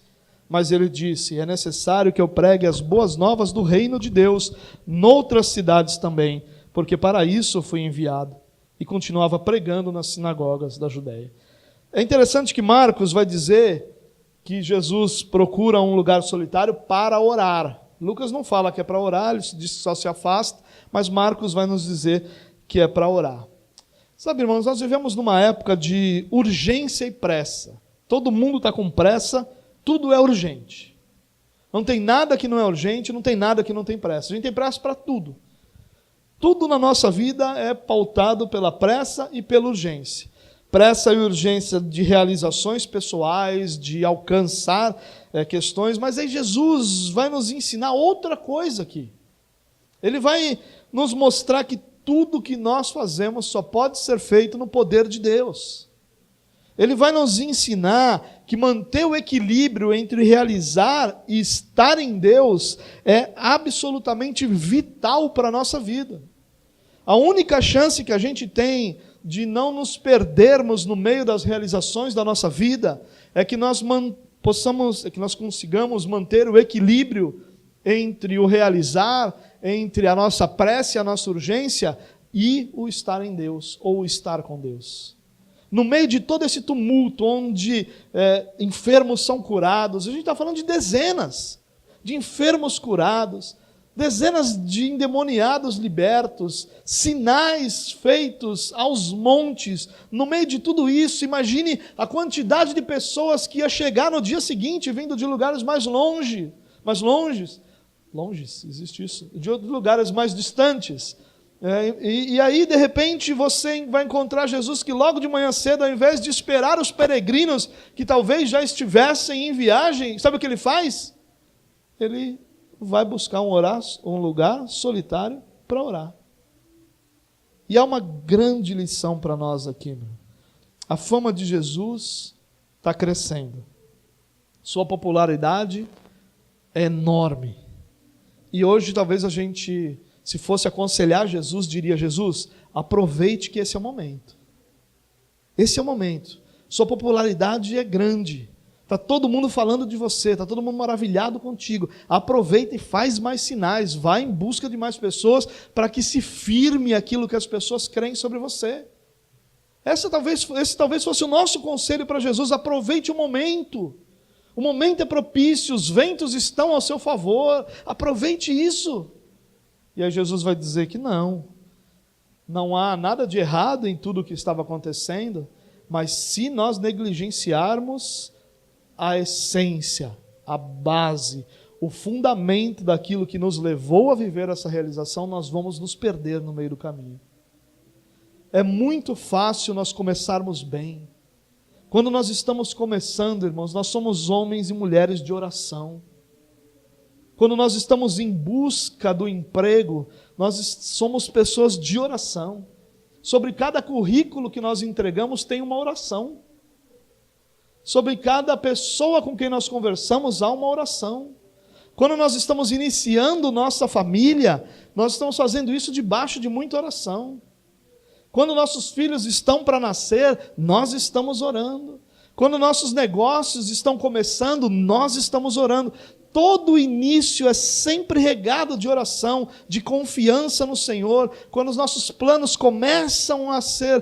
Mas ele disse: é necessário que eu pregue as boas novas do reino de Deus noutras cidades também, porque para isso fui enviado. E continuava pregando nas sinagogas da Judéia. É interessante que Marcos vai dizer que Jesus procura um lugar solitário para orar. Lucas não fala que é para orar, ele diz que só se afasta, mas Marcos vai nos dizer que é para orar. Sabe, irmãos, nós vivemos numa época de urgência e pressa. Todo mundo está com pressa, tudo é urgente. Não tem nada que não é urgente, não tem nada que não tem pressa. A gente tem pressa para tudo. Tudo na nossa vida é pautado pela pressa e pela urgência. Pressa e urgência de realizações pessoais, de alcançar questões, mas aí Jesus vai nos ensinar outra coisa aqui. Ele vai nos mostrar que tudo que nós fazemos só pode ser feito no poder de Deus. Ele vai nos ensinar que manter o equilíbrio entre realizar e estar em Deus é absolutamente vital para a nossa vida. A única chance que a gente tem de não nos perdermos no meio das realizações da nossa vida é que nós consigamos manter o equilíbrio entre o realizar, entre a nossa prece, a nossa urgência e o estar em Deus, ou o estar com Deus. No meio de todo esse tumulto, onde enfermos são curados, a gente está falando de dezenas de enfermos curados, dezenas de endemoniados libertos, sinais feitos aos montes. No meio de tudo isso, imagine a quantidade de pessoas que ia chegar no dia seguinte, vindo de lugares mais longes, existe isso, de outros lugares mais distantes. E aí, de repente, você vai encontrar Jesus que logo de manhã cedo, ao invés de esperar os peregrinos que talvez já estivessem em viagem, sabe o que ele faz? Ele vai buscar um lugar solitário para orar. E há uma grande lição para nós aqui. A fama de Jesus está crescendo. Sua popularidade é enorme. E hoje talvez a gente, se fosse aconselhar Jesus, diria: Jesus, aproveite que esse é o momento. Esse é o momento. Sua popularidade é grande. Está todo mundo falando de você, está todo mundo maravilhado contigo. Aproveita e faz mais sinais, vai em busca de mais pessoas para que se firme aquilo que as pessoas creem sobre você. Esse talvez fosse o nosso conselho para Jesus: aproveite o momento. O momento é propício, os ventos estão ao seu favor, aproveite isso. E aí Jesus vai dizer que não há nada de errado em tudo o que estava acontecendo, mas se nós negligenciarmos a essência, a base, o fundamento daquilo que nos levou a viver essa realização, nós vamos nos perder no meio do caminho. É muito fácil nós começarmos bem. Quando nós estamos começando, irmãos, nós somos homens e mulheres de oração. Quando nós estamos em busca do emprego, nós somos pessoas de oração. Sobre cada currículo que nós entregamos tem uma oração. Sobre cada pessoa com quem nós conversamos há uma oração. Quando nós estamos iniciando nossa família, nós estamos fazendo isso debaixo de muita oração. Quando nossos filhos estão para nascer, nós estamos orando. Quando nossos negócios estão começando, nós estamos orando. Todo início é sempre regado de oração, de confiança no Senhor. Quando os nossos planos começam a ser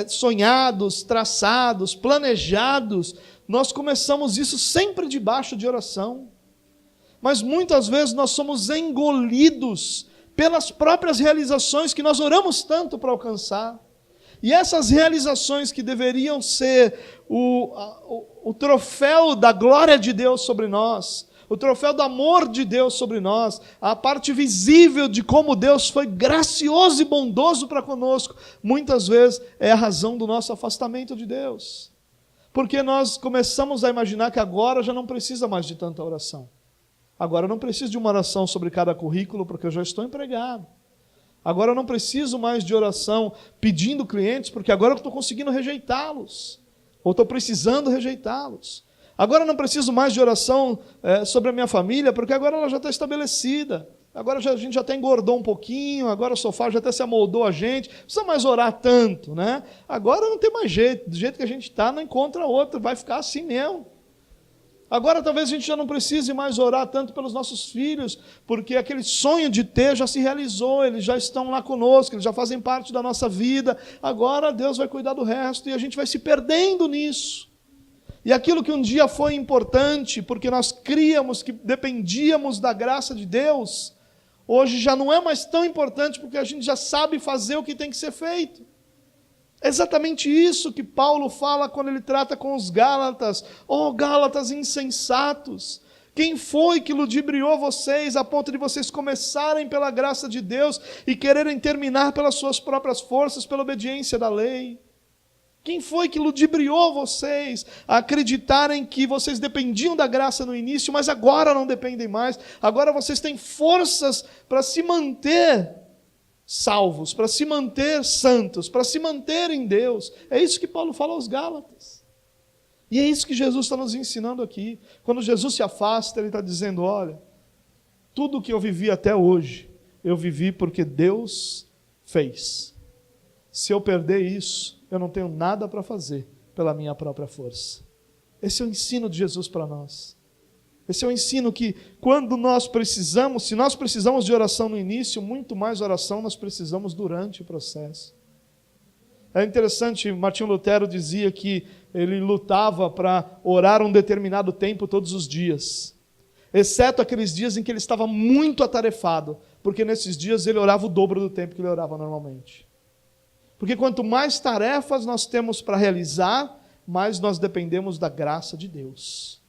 sonhados, traçados, planejados, nós começamos isso sempre debaixo de oração. Mas muitas vezes nós somos engolidos pelas próprias realizações que nós oramos tanto para alcançar. E essas realizações que deveriam ser o troféu da glória de Deus sobre nós, o troféu do amor de Deus sobre nós, a parte visível de como Deus foi gracioso e bondoso para conosco, muitas vezes é a razão do nosso afastamento de Deus. Porque nós começamos a imaginar que agora já não precisa mais de tanta oração. Agora eu não preciso de uma oração sobre cada currículo, porque eu já estou empregado. Agora eu não preciso mais de oração pedindo clientes, porque agora eu estou conseguindo rejeitá-los. Ou estou precisando rejeitá-los. Agora eu não preciso mais de oração sobre a minha família, porque agora ela já está estabelecida. Agora a gente já até engordou um pouquinho, agora o sofá já até se amoldou a gente. Não precisa mais orar tanto, né? Agora não tem mais jeito. Do jeito que a gente está, não encontra outro. Vai ficar assim mesmo. Agora talvez a gente já não precise mais orar tanto pelos nossos filhos, porque aquele sonho de ter já se realizou, eles já estão lá conosco, eles já fazem parte da nossa vida. Agora Deus vai cuidar do resto e a gente vai se perdendo nisso. E aquilo que um dia foi importante, porque nós críamos que dependíamos da graça de Deus, hoje já não é mais tão importante, porque a gente já sabe fazer o que tem que ser feito. É exatamente isso que Paulo fala quando ele trata com os Gálatas. Oh, Gálatas insensatos! Quem foi que ludibriou vocês a ponto de vocês começarem pela graça de Deus e quererem terminar pelas suas próprias forças, pela obediência da lei? Quem foi que ludibriou vocês a acreditarem que vocês dependiam da graça no início, mas agora não dependem mais? Agora vocês têm forças para se manter salvos, para se manter santos, para se manter em Deus. É isso que Paulo fala aos Gálatas. E é isso que Jesus está nos ensinando aqui. Quando Jesus se afasta, ele está dizendo, olha, tudo o que eu vivi até hoje, eu vivi porque Deus fez. Se eu perder isso, eu não tenho nada para fazer pela minha própria força. Esse é o ensino de Jesus para nós. Esse é o ensino que, quando nós precisamos, se nós precisamos de oração no início, muito mais oração nós precisamos durante o processo. É interessante, Martinho Lutero dizia que ele lutava para orar um determinado tempo todos os dias, exceto aqueles dias em que ele estava muito atarefado, porque nesses dias ele orava o dobro do tempo que ele orava normalmente. Porque quanto mais tarefas nós temos para realizar, mais nós dependemos da graça de Deus.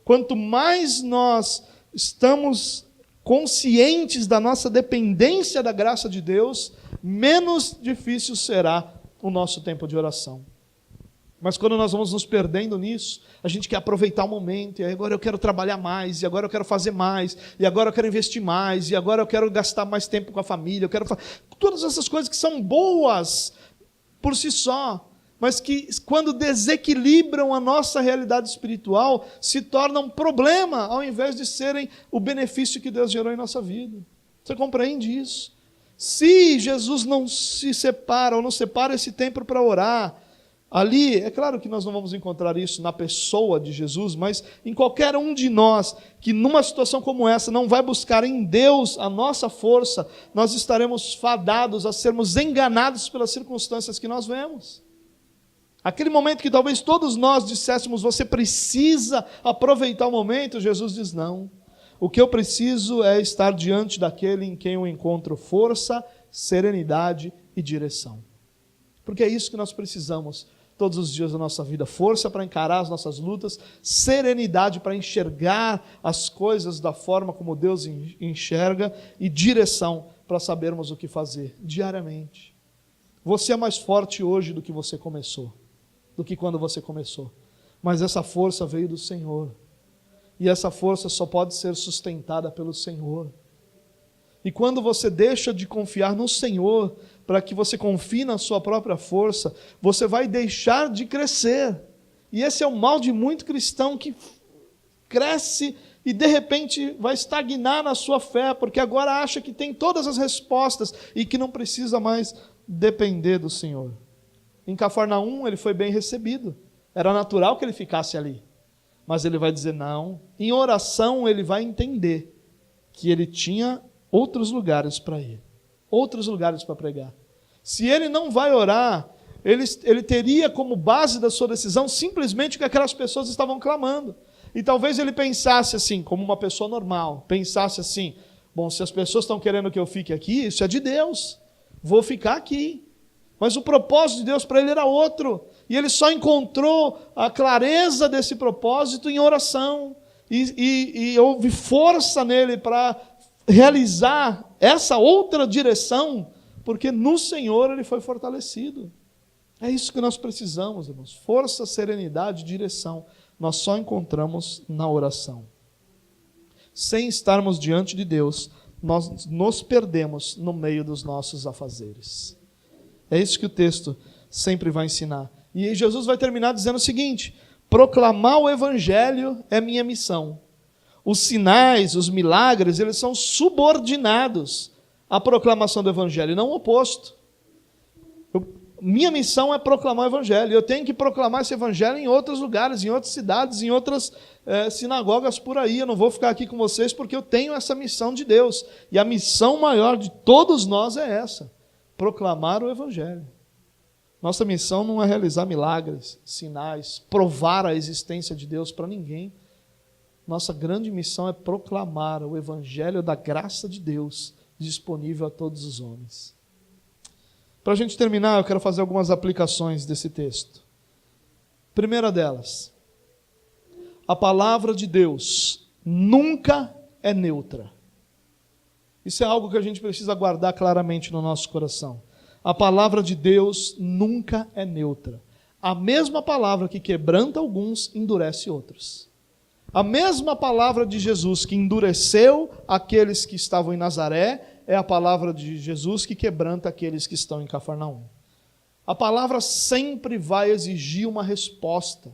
Quanto mais nós estamos conscientes da nossa dependência da graça de Deus, menos difícil será o nosso tempo de oração. Mas quando nós vamos nos perdendo nisso, a gente quer aproveitar o momento, e agora eu quero trabalhar mais, e agora eu quero fazer mais, e agora eu quero investir mais, e agora eu quero gastar mais tempo com a família, eu quero todas essas coisas que são boas por si só, mas que quando desequilibram a nossa realidade espiritual, se tornam um problema, ao invés de serem o benefício que Deus gerou em nossa vida. Você compreende isso? Se Jesus não se separa, ou não separa esse tempo para orar, ali, é claro que nós não vamos encontrar isso na pessoa de Jesus, mas em qualquer um de nós que numa situação como essa não vai buscar em Deus a nossa força, nós estaremos fadados a sermos enganados pelas circunstâncias que nós vemos. Aquele momento que talvez todos nós disséssemos, você precisa aproveitar o momento, Jesus diz, não. O que eu preciso é estar diante daquele em quem eu encontro força, serenidade e direção. Porque é isso que nós precisamos todos os dias da nossa vida. Força para encarar as nossas lutas, serenidade para enxergar as coisas da forma como Deus enxerga e direção para sabermos o que fazer diariamente. Você é mais forte hoje do que você começou, do que quando você começou. Mas essa força veio do Senhor. E essa força só pode ser sustentada pelo Senhor. E quando você deixa de confiar no Senhor, para que você confie na sua própria força, você vai deixar de crescer. E esse é o mal de muito cristão que cresce e de repente vai estagnar na sua fé, porque agora acha que tem todas as respostas e que não precisa mais depender do Senhor. Em Cafarnaum ele foi bem recebido. Era natural que ele ficasse ali. Mas ele vai dizer não. Em oração ele vai entender que ele tinha outros lugares para ir, outros lugares para pregar. Se ele não vai orar, ele teria como base da sua decisão simplesmente o que aquelas pessoas estavam clamando. E talvez ele pensasse assim, como uma pessoa normal, pensasse assim, bom, se as pessoas estão querendo que eu fique aqui, isso é de Deus, vou ficar aqui. Mas o propósito de Deus para ele era outro. E ele só encontrou a clareza desse propósito em oração. E houve força nele para realizar essa outra direção, porque no Senhor ele foi fortalecido. É isso que nós precisamos, irmãos. Força, serenidade, direção. Nós só encontramos na oração. Sem estarmos diante de Deus, nós nos perdemos no meio dos nossos afazeres. É isso que o texto sempre vai ensinar. E Jesus vai terminar dizendo o seguinte: proclamar o Evangelho é minha missão. Os sinais, os milagres, eles são subordinados à proclamação do Evangelho, não o oposto. Minha missão é proclamar o Evangelho. Eu tenho que proclamar esse Evangelho em outros lugares, em outras cidades, em outras sinagogas por aí. Eu não vou ficar aqui com vocês porque eu tenho essa missão de Deus. E a missão maior de todos nós é essa: proclamar o Evangelho. Nossa missão não é realizar milagres, sinais, provar a existência de Deus para ninguém. Nossa grande missão é proclamar o Evangelho da graça de Deus disponível a todos os homens. Para a gente terminar, eu quero fazer algumas aplicações desse texto. Primeira delas, a palavra de Deus nunca é neutra. Isso é algo que a gente precisa guardar claramente no nosso coração. A palavra de Deus nunca é neutra. A mesma palavra que quebranta alguns, endurece outros. A mesma palavra de Jesus que endureceu aqueles que estavam em Nazaré, é a palavra de Jesus que quebranta aqueles que estão em Cafarnaum. A palavra sempre vai exigir uma resposta.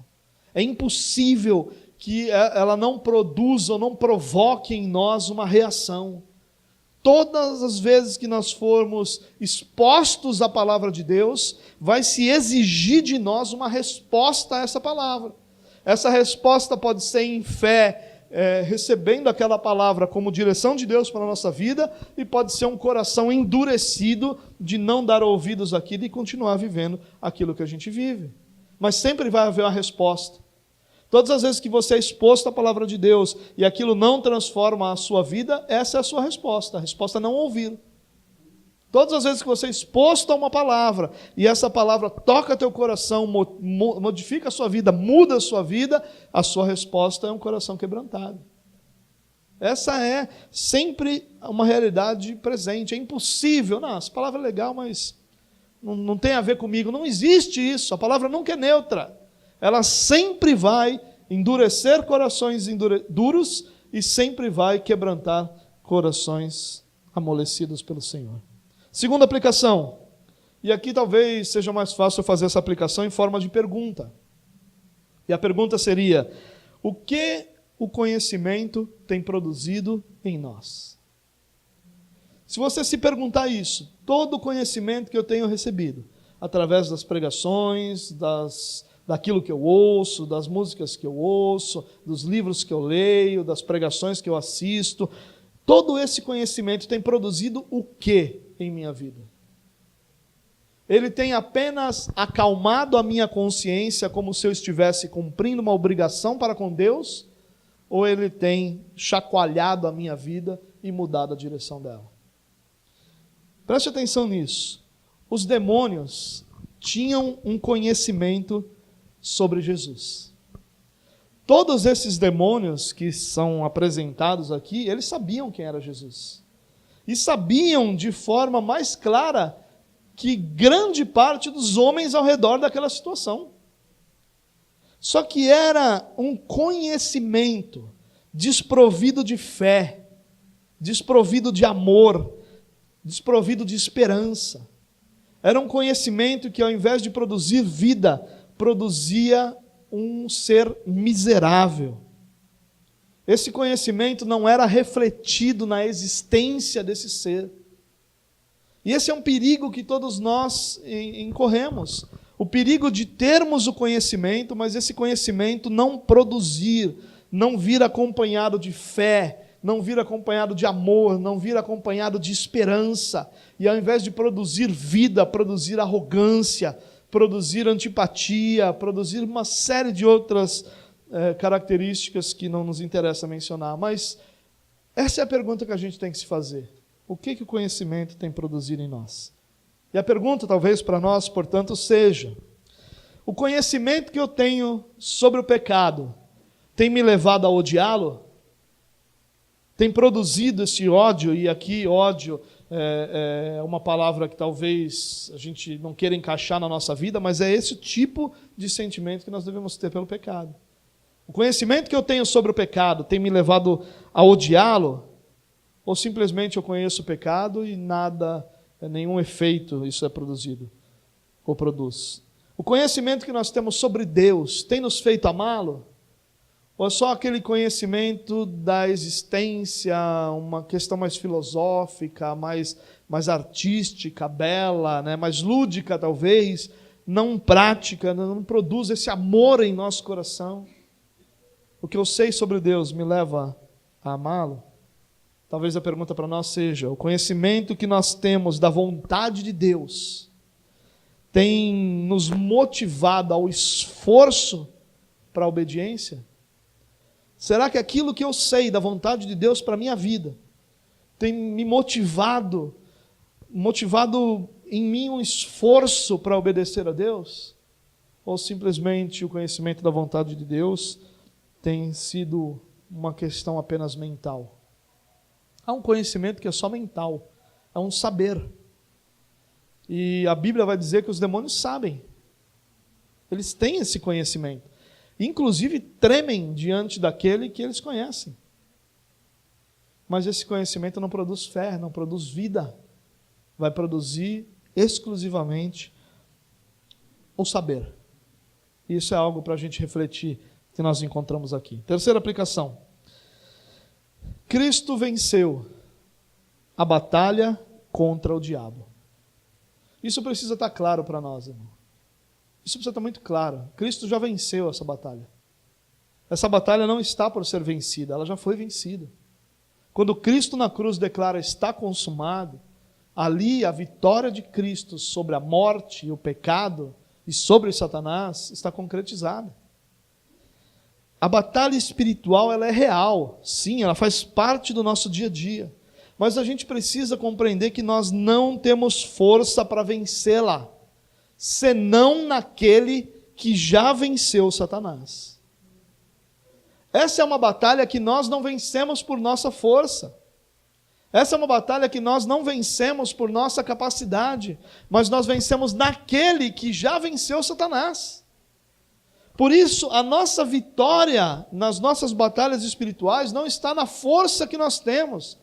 É impossível que ela não produza ou não provoque em nós uma reação. Todas as vezes que nós formos expostos à palavra de Deus, vai se exigir de nós uma resposta a essa palavra. Essa resposta pode ser em fé, recebendo aquela palavra como direção de Deus para a nossa vida, e pode ser um coração endurecido de não dar ouvidos àquilo e continuar vivendo aquilo que a gente vive. Mas sempre vai haver uma resposta. Todas as vezes que você é exposto à palavra de Deus e aquilo não transforma a sua vida, essa é a sua resposta. A resposta é não ouvir. Todas as vezes que você é exposto a uma palavra e essa palavra toca teu coração, modifica a sua vida, muda a sua resposta é um coração quebrantado. Essa é sempre uma realidade presente. É impossível. Não, essa palavra é legal, mas não tem a ver comigo. Não existe isso. A palavra nunca é neutra. Ela sempre vai endurecer corações duros e sempre vai quebrantar corações amolecidos pelo Senhor. Segunda aplicação, e aqui talvez seja mais fácil fazer essa aplicação em forma de pergunta. E a pergunta seria: o que o conhecimento tem produzido em nós? Se você se perguntar isso, todo o conhecimento que eu tenho recebido, através das pregações, daquilo que eu ouço, das músicas que eu ouço, dos livros que eu leio, das pregações que eu assisto, todo esse conhecimento tem produzido o quê em minha vida? Ele tem apenas acalmado a minha consciência como se eu estivesse cumprindo uma obrigação para com Deus? Ou ele tem chacoalhado a minha vida e mudado a direção dela? Preste atenção nisso. Os demônios tinham um conhecimento sobre Jesus. Todos esses demônios que são apresentados aqui, eles sabiam quem era Jesus. E sabiam de forma mais clara que grande parte dos homens ao redor daquela situação. Só que era um conhecimento desprovido de fé, desprovido de amor, desprovido de esperança. Era um conhecimento que, ao invés de produzir vida, produzia um ser miserável. Esse conhecimento não era refletido na existência desse ser. E esse é um perigo que todos nós incorremos. O perigo de termos o conhecimento, mas esse conhecimento não produzir, não vir acompanhado de fé, não vir acompanhado de amor, não vir acompanhado de esperança. E ao invés de produzir vida, produzir arrogância, produzir antipatia, produzir uma série de outras características que não nos interessa mencionar. Mas essa é a pergunta que a gente tem que se fazer. O que o conhecimento tem produzido em nós? E a pergunta talvez para nós, portanto, seja: o conhecimento que eu tenho sobre o pecado tem me levado a odiá-lo? Tem produzido esse ódio? E aqui ódio é uma palavra que talvez a gente não queira encaixar na nossa vida, mas é esse tipo de sentimento que nós devemos ter pelo pecado. O conhecimento que eu tenho sobre o pecado tem me levado a odiá-lo? Ou simplesmente eu conheço o pecado e nada, nenhum efeito isso é produzido ou produz? O conhecimento que nós temos sobre Deus tem nos feito amá-lo? Ou é só aquele conhecimento da existência, uma questão mais filosófica, mais artística, bela, né? Mais lúdica talvez, não prática, não produz esse amor em nosso coração? O que eu sei sobre Deus me leva a amá-lo? Talvez a pergunta para nós seja: o conhecimento que nós temos da vontade de Deus tem nos motivado ao esforço para a obediência? Será que aquilo que eu sei da vontade de Deus para a minha vida tem me motivado em mim um esforço para obedecer a Deus? Ou simplesmente o conhecimento da vontade de Deus tem sido uma questão apenas mental? Há um conhecimento que é só mental, é um saber. E a Bíblia vai dizer que os demônios sabem. Eles têm esse conhecimento. Inclusive tremem diante daquele que eles conhecem. Mas esse conhecimento não produz fé, não produz vida. Vai produzir exclusivamente o saber. Isso é algo para a gente refletir, que nós encontramos aqui. Terceira aplicação. Cristo venceu a batalha contra o diabo. Isso precisa estar claro para nós, irmão. Isso precisa estar muito claro. Cristo já venceu essa batalha. Essa batalha não está por ser vencida, ela já foi vencida. Quando Cristo na cruz declara está consumado, ali a vitória de Cristo sobre a morte e o pecado e sobre Satanás está concretizada. A batalha espiritual ela é real, sim, ela faz parte do nosso dia a dia. Mas a gente precisa compreender que nós não temos força para vencê-la, senão naquele que já venceu Satanás. Essa é uma batalha que nós não vencemos por nossa força. Essa é uma batalha que nós não vencemos por nossa capacidade, mas nós vencemos naquele que já venceu Satanás. Por isso, a nossa vitória nas nossas batalhas espirituais não está na força que nós temos,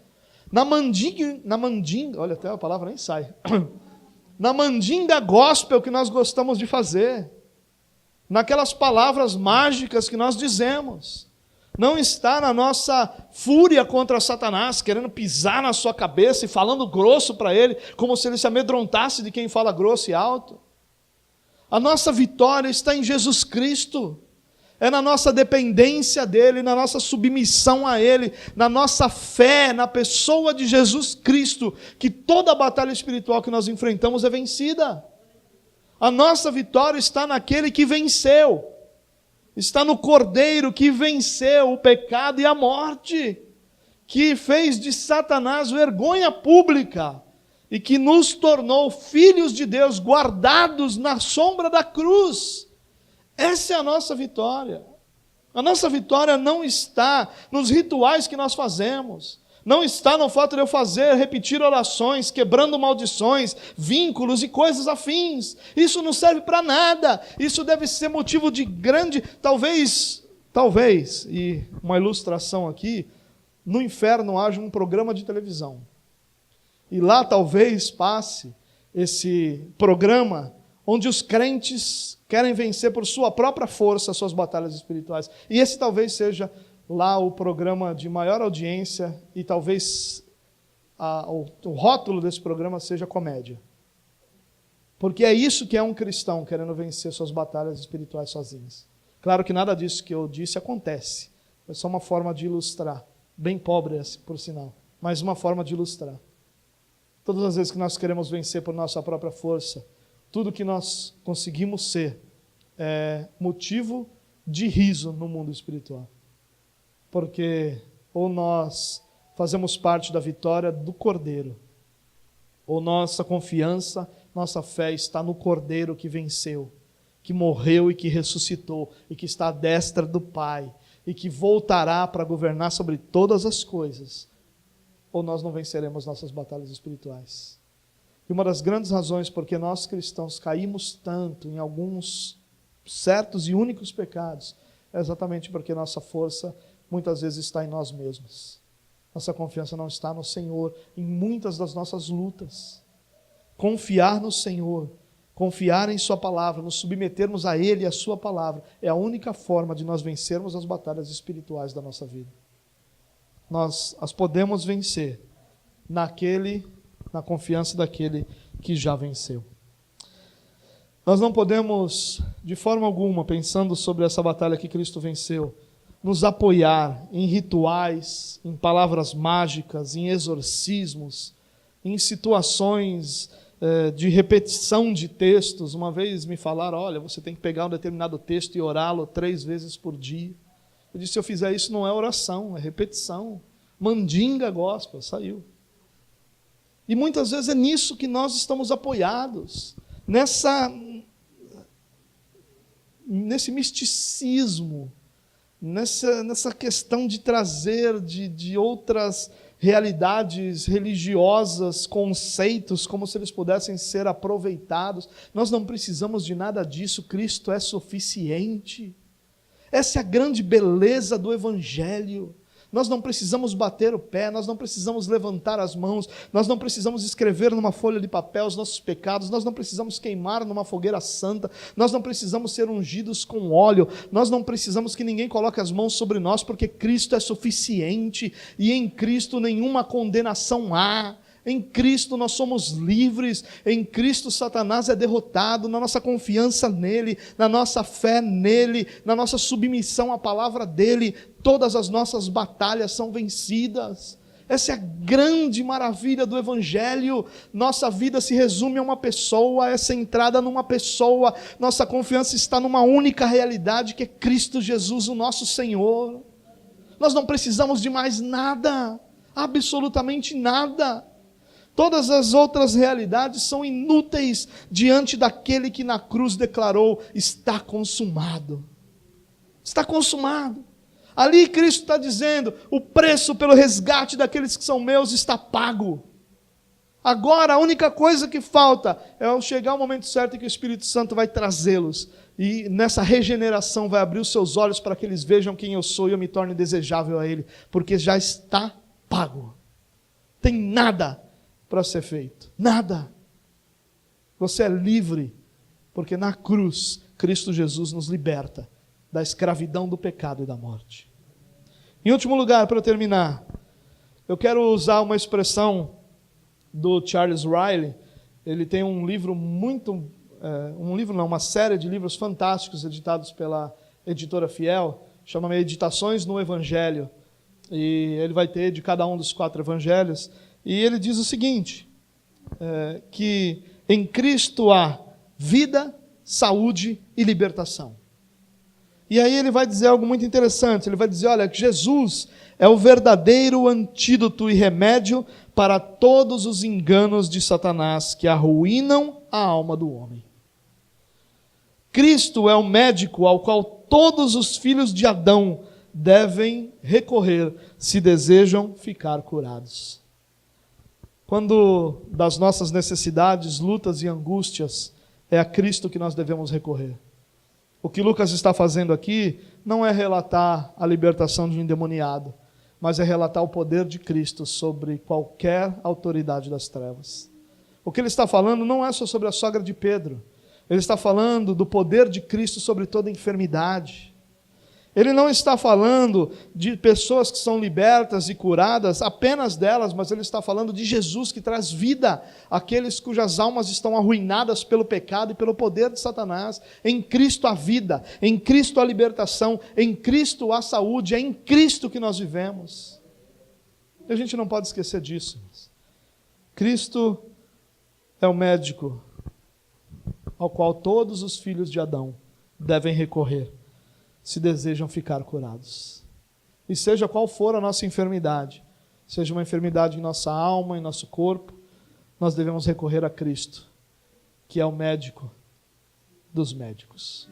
na mandinga, olha, até a palavra nem sai, na mandinga gospel que nós gostamos de fazer, naquelas palavras mágicas que nós dizemos. Não está na nossa fúria contra Satanás, querendo pisar na sua cabeça e falando grosso para ele, como se ele se amedrontasse de quem fala grosso e alto. A nossa vitória está em Jesus Cristo. É na nossa dependência dele, na nossa submissão a ele, na nossa fé na pessoa de Jesus Cristo, que toda a batalha espiritual que nós enfrentamos é vencida. A nossa vitória está naquele que venceu. Está no Cordeiro que venceu o pecado e a morte, que fez de Satanás vergonha pública e que nos tornou filhos de Deus, guardados na sombra da cruz. Essa é a nossa vitória. A nossa vitória não está nos rituais que nós fazemos, não está no fato de eu repetir orações, quebrando maldições, vínculos e coisas afins. Isso não serve para nada. Isso deve ser motivo de grande, talvez, e uma ilustração aqui, no inferno haja um programa de televisão. E lá talvez passe esse programa onde os crentes querem vencer por sua própria força as suas batalhas espirituais. E esse talvez seja lá o programa de maior audiência e talvez o rótulo desse programa seja comédia. Porque é isso que é um cristão querendo vencer suas batalhas espirituais sozinhos. Claro que nada disso que eu disse acontece. É só uma forma de ilustrar. Bem pobre, por sinal. Mas uma forma de ilustrar. Todas as vezes que nós queremos vencer por nossa própria força, tudo que nós conseguimos ser é motivo de riso no mundo espiritual. Porque ou nós fazemos parte da vitória do Cordeiro, ou nossa confiança Nossa fé está no Cordeiro que venceu, que morreu e que ressuscitou, e que está à destra do Pai, e que voltará para governar sobre todas as coisas, ou nós não venceremos nossas batalhas espirituais. E uma das grandes razões porque nós cristãos caímos tanto em alguns certos e únicos pecados é exatamente porque nossa força muitas vezes está em nós mesmos. Nossa confiança não está no Senhor em muitas das nossas lutas. Confiar no Senhor, confiar em Sua palavra, nos submetermos a Ele e a Sua palavra, é a única forma de nós vencermos as batalhas espirituais da nossa vida. Nós as podemos vencer na confiança daquele que já venceu. Nós não podemos, de forma alguma, pensando sobre essa batalha que Cristo venceu, nos apoiar em rituais, em palavras mágicas, em exorcismos, em situações de repetição de textos. Uma vez me falaram, olha, você tem que pegar um determinado texto e orá-lo 3 vezes por dia. Eu disse, se eu fizer isso não é oração, é repetição. Mandinga gospel, saiu. E muitas vezes é nisso que nós estamos apoiados, nesse misticismo, nessa questão de trazer de outras realidades religiosas, conceitos, como se eles pudessem ser aproveitados. Nós não precisamos de nada disso, Cristo é suficiente. Essa é a grande beleza do Evangelho. Nós não precisamos bater o pé, nós não precisamos levantar as mãos, nós não precisamos escrever numa folha de papel os nossos pecados, nós não precisamos queimar numa fogueira santa, nós não precisamos ser ungidos com óleo, nós não precisamos que ninguém coloque as mãos sobre nós, porque Cristo é suficiente, e em Cristo nenhuma condenação há. Em Cristo nós somos livres, em Cristo Satanás é derrotado, na nossa confiança nele, na nossa fé nele, na nossa submissão à palavra dele, todas as nossas batalhas são vencidas. Essa é a grande maravilha do Evangelho. Nossa vida se resume a uma pessoa, é centrada numa pessoa, nossa confiança está numa única realidade, que é Cristo Jesus, o nosso Senhor. Nós não precisamos de mais nada, absolutamente nada. Todas as outras realidades são inúteis diante daquele que na cruz declarou, está consumado. Está consumado. Ali Cristo está dizendo, o preço pelo resgate daqueles que são meus está pago. Agora a única coisa que falta é chegar o momento certo em que o Espírito Santo vai trazê-los. E nessa regeneração vai abrir os seus olhos para que eles vejam quem eu sou e eu me torne desejável a Ele. Porque já está pago. Tem nada para ser feito. Nada. Você é livre, porque na cruz, Cristo Jesus nos liberta da escravidão do pecado e da morte. Em último lugar, para eu terminar, eu quero usar uma expressão do Charles Riley. Ele tem um livro uma série de livros fantásticos editados pela editora Fiel, chama Meditações no Evangelho. E ele vai ter de cada um dos 4 evangelhos. E ele diz o seguinte, que em Cristo há vida, saúde e libertação. E aí ele vai dizer algo muito interessante, ele vai dizer, olha, que Jesus é o verdadeiro antídoto e remédio para todos os enganos de Satanás que arruinam a alma do homem. Cristo é o médico ao qual todos os filhos de Adão devem recorrer se desejam ficar curados. Quando das nossas necessidades, lutas e angústias, é a Cristo que nós devemos recorrer. O que Lucas está fazendo aqui não é relatar a libertação de um endemoniado, mas é relatar o poder de Cristo sobre qualquer autoridade das trevas. O que ele está falando não é só sobre a sogra de Pedro, ele está falando do poder de Cristo sobre toda enfermidade. Ele não está falando de pessoas que são libertas e curadas, apenas delas, mas ele está falando de Jesus que traz vida àqueles cujas almas estão arruinadas pelo pecado e pelo poder de Satanás. Em Cristo há vida, em Cristo há libertação, em Cristo há saúde, é em Cristo que nós vivemos. E a gente não pode esquecer disso. Cristo é o médico ao qual todos os filhos de Adão devem recorrer se desejam ficar curados. E seja qual for a nossa enfermidade, seja uma enfermidade em nossa alma, em nosso corpo, nós devemos recorrer a Cristo. que é o médico dos médicos.